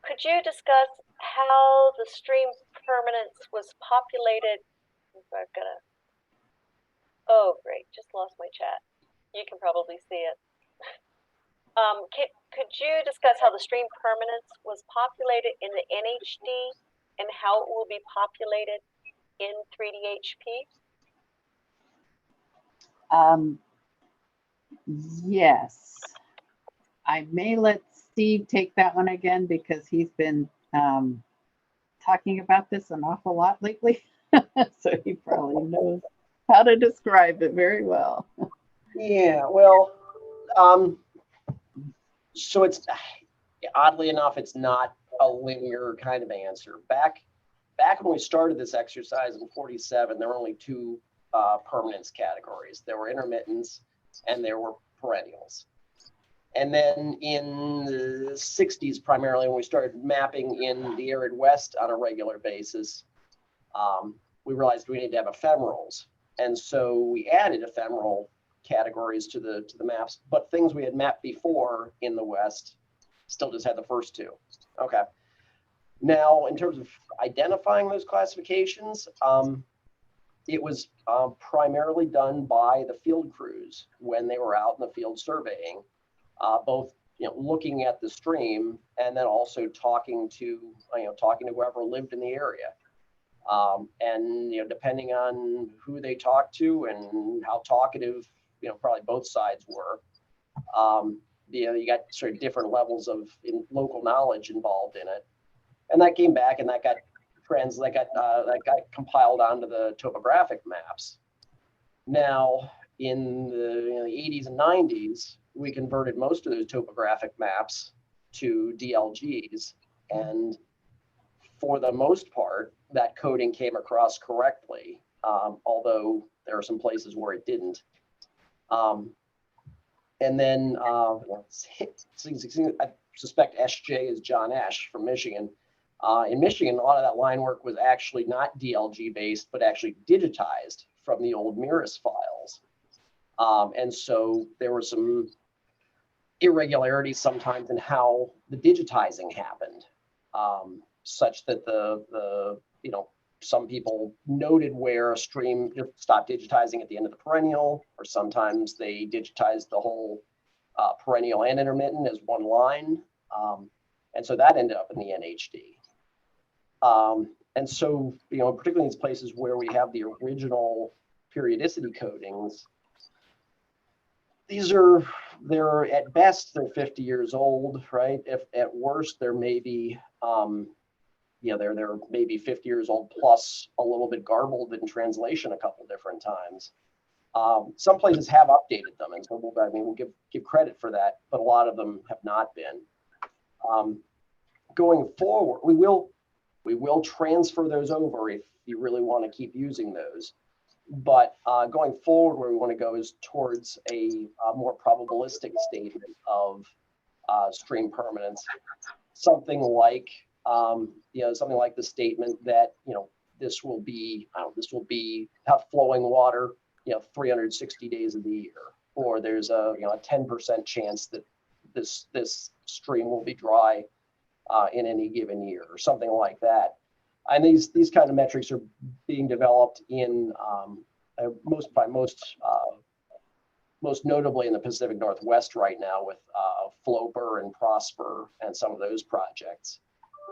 Could you discuss how the stream permanence was populated? I've got a, oh great, just lost my chat. You can probably see it. Could you discuss how the stream permanence was populated in the NHD and how it will be populated in 3D HP? Yes. I may let Steve take that one again because he's been talking about this an awful lot lately. So he probably knows how to describe it very well. Yeah, well, so it's oddly enough, it's not a linear kind of answer. Back when we started this exercise in 47, there were only two permanence categories. There were intermittents and there were perennials. And then in the 60s, primarily when we started mapping in the arid west on a regular basis, we realized we needed to have ephemerals. And so we added ephemeral categories to the maps, but things we had mapped before in the west still just had the first two. Okay. Now, in terms of identifying those classifications, it was primarily done by the field crews when they were out in the field surveying, both looking at the stream and then also talking to whoever lived in the area. And depending on who they talked to and how talkative probably both sides were, you got sort of different levels of local knowledge involved in it, and that came back and that got compiled onto the topographic maps. Now in the 80s and 90s, we converted most of those topographic maps to DLGs, and for the most part, that coding came across correctly, although there are some places where it didn't. And then I suspect SJ is John Esch from Michigan. In Michigan, a lot of that line work was actually not DLG based, but actually digitized from the old MIRIS files. And so there were some irregularities sometimes in how the digitizing happened, such that some people noted where a stream stopped digitizing at the end of the perennial, or sometimes they digitized the whole perennial and intermittent as one line. And so that ended up in the NHD. And so, particularly in these places where we have the original periodicity codings, they're at best, they're 50 years old, right? If at worst, they're maybe, they're maybe 50 years old plus a little bit garbled in translation a couple different times. Some places have updated them, and so we'll give credit for that, but a lot of them have not been. Going forward, we will transfer those over if you really want to keep using those. But going forward, where we want to go is towards a more probabilistic statement of stream permanence, something like the statement that this will be have flowing water 360 days of the year, or there's a 10% chance that this stream will be dry in any given year, or something like that. And these kind of metrics are being developed in most notably in the Pacific Northwest right now with Floper and Prosper and some of those projects.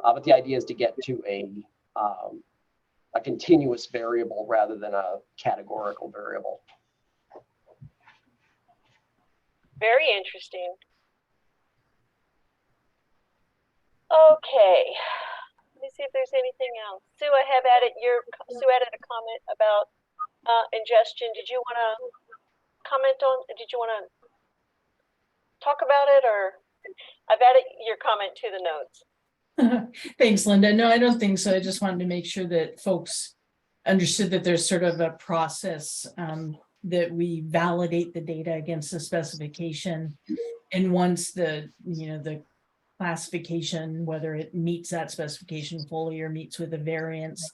But the idea is to get to a continuous variable rather than a categorical variable. Very interesting. Okay, let me see if there's there's anything else. Sue, Sue added a comment about ingestion. Did you want to comment on? Did you want to talk about it, or I've added your comment to the notes? Thanks, Linda. No, I don't think so. I just wanted to make sure that folks understood that there's sort of a process that we validate the data against the specification. And once the classification, whether it meets that specification fully or meets with a variance,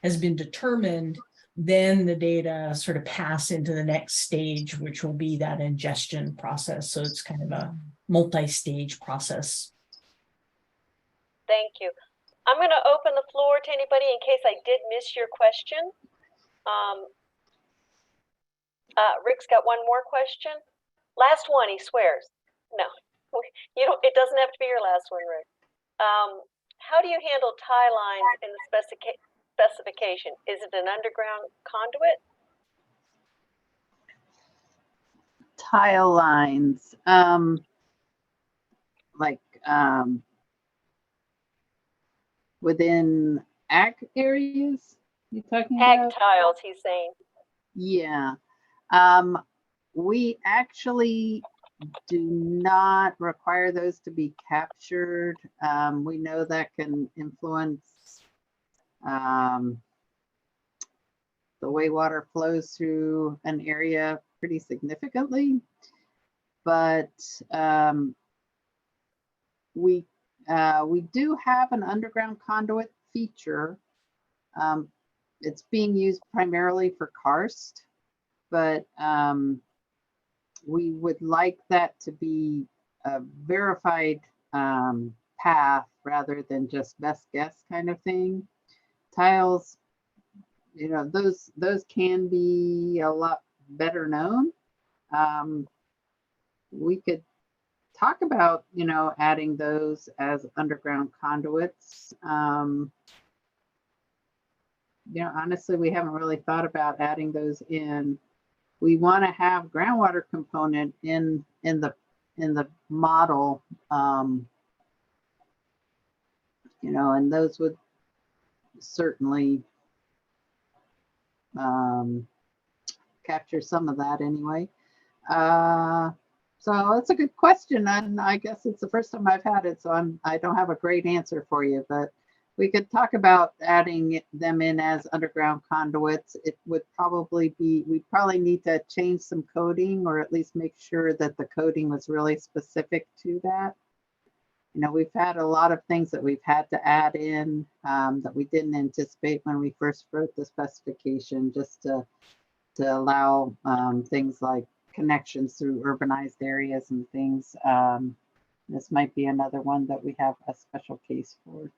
has been determined, then the data sort of pass into the next stage, which will be that ingestion process. So it's kind of a multi-stage process. Thank you. I'm going to open the floor to anybody in case I did miss your question. Rick's got one more question. Last one, he swears. No, you don't. It doesn't have to be your last one, Rick. How do you handle tie lines in the specification? Is it an underground conduit? Tile lines, within ag areas, you talking Ag about? tiles, he's saying. Yeah. We actually do not require those to be captured. We know that can influence the way water flows through an area pretty significantly, but we do have an underground conduit feature. It's being used primarily for karst, but we would like that to be a verified path rather than just best guess kind of thing. Tiles, those can be a lot better known. We could talk about, adding those as underground conduits. Honestly, we haven't really thought about adding those in. We want to have groundwater component in the model, and those would certainly capture some of that anyway. So it's a good question, and I guess it's the first time I've had it, so I don't have a great answer for you, but we could talk about adding them in as underground conduits. It would probably be, we'd probably need to change some coding, or at least make sure that the coding was really specific to that. We've had a lot of things that we've had to add in that we didn't anticipate when we first wrote the specification, just to allow things like connections through urbanized areas and things. This might be another one that we have a special case for.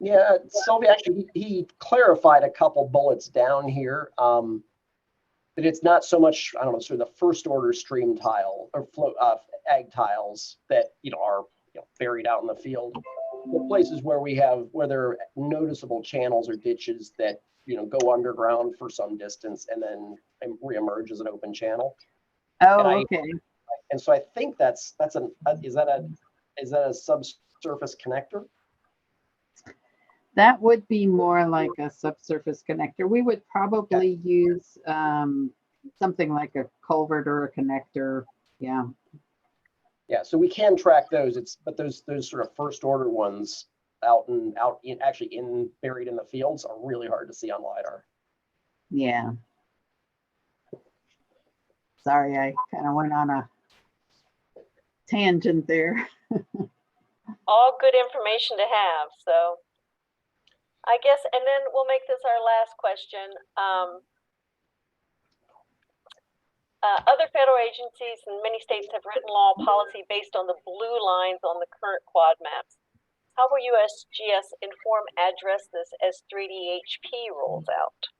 Yeah, Sylvia, actually, he clarified a couple bullets down here. That it's not so much, I don't know, sort of the first order stream tile or ag tiles that are buried out in the field. The places where there are noticeable channels or ditches that go underground for some distance and then reemerge as an open channel. Oh, okay. And so I think is that a subsurface connector? That would be more like a subsurface connector. We would probably use something like a culvert or a connector. Yeah. Yeah. So we can track those. But those sort of first order ones buried in the fields are really hard to see on LiDAR. Yeah. Sorry, I kind of went on a tangent there. All good information to have. So I guess, and then we'll make this our last question. Other federal agencies and many states have written law policy based on the blue lines on the current quad maps. How will USGS inform address this as 3D HP rolls out?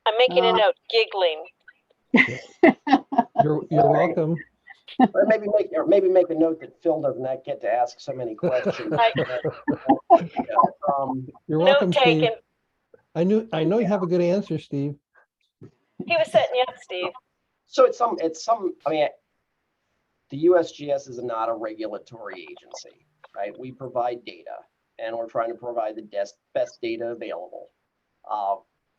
I'm making a note, giggling. You're welcome. Or maybe make a note that Phil doesn't get to ask so many questions. You're welcome, Note taken. Steve. I know you have a good answer, Steve. He was setting you up, Steve. So I mean, the USGS is not a regulatory agency, right? We provide data. and we're trying to provide the best data available.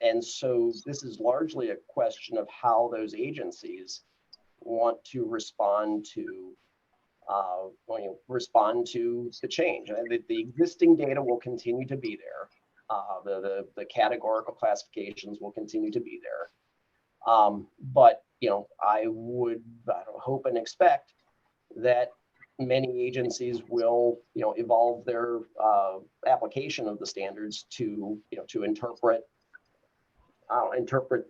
And so this is largely a question of how those agencies want to respond to the change. The existing data will continue to be there. The categorical classifications will continue to be there. But I would hope and expect that many agencies will evolve their application of the standards to interpret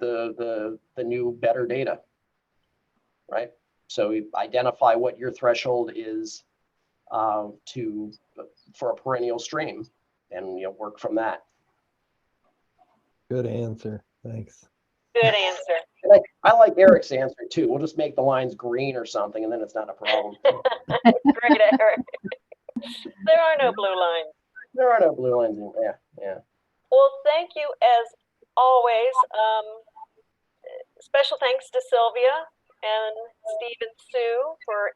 the new better data, right? So we identify what your threshold is for a perennial stream, and work from that. Good answer. Thanks. Good answer. And I like Eric's answer too. We'll just make the lines green or something, and then it's not a problem. Great, Eric. There are no blue lines. There are no blue lines in there. Yeah. Well, thank you as always. Special thanks to Sylvia and Steve and Sue for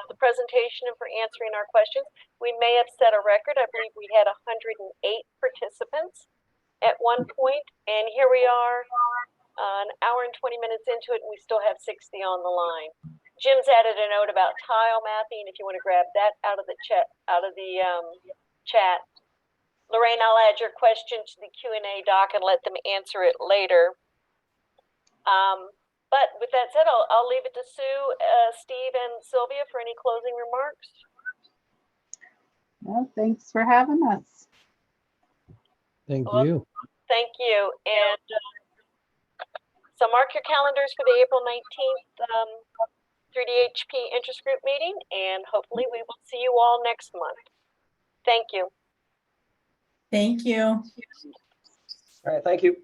the presentation and for answering our questions. We may have set a record. I believe we had 108 participants at one point, and here we are an hour and 20 minutes into it, and we still have 60 on the line. Jim's added a note about tile mapping. If you want to grab that out of the chat, Lorraine, I'll add your question to the Q&A doc and let them answer it later. But with that said, I'll leave it to Sue, Steve, and Sylvia for any closing remarks. Well, thanks for having us. Thank Well, you. Thank you. And so mark your calendars for the April 19th 3DHP interest group meeting, and hopefully we will see you all next month. Thank you. Thank you. All right. Thank you.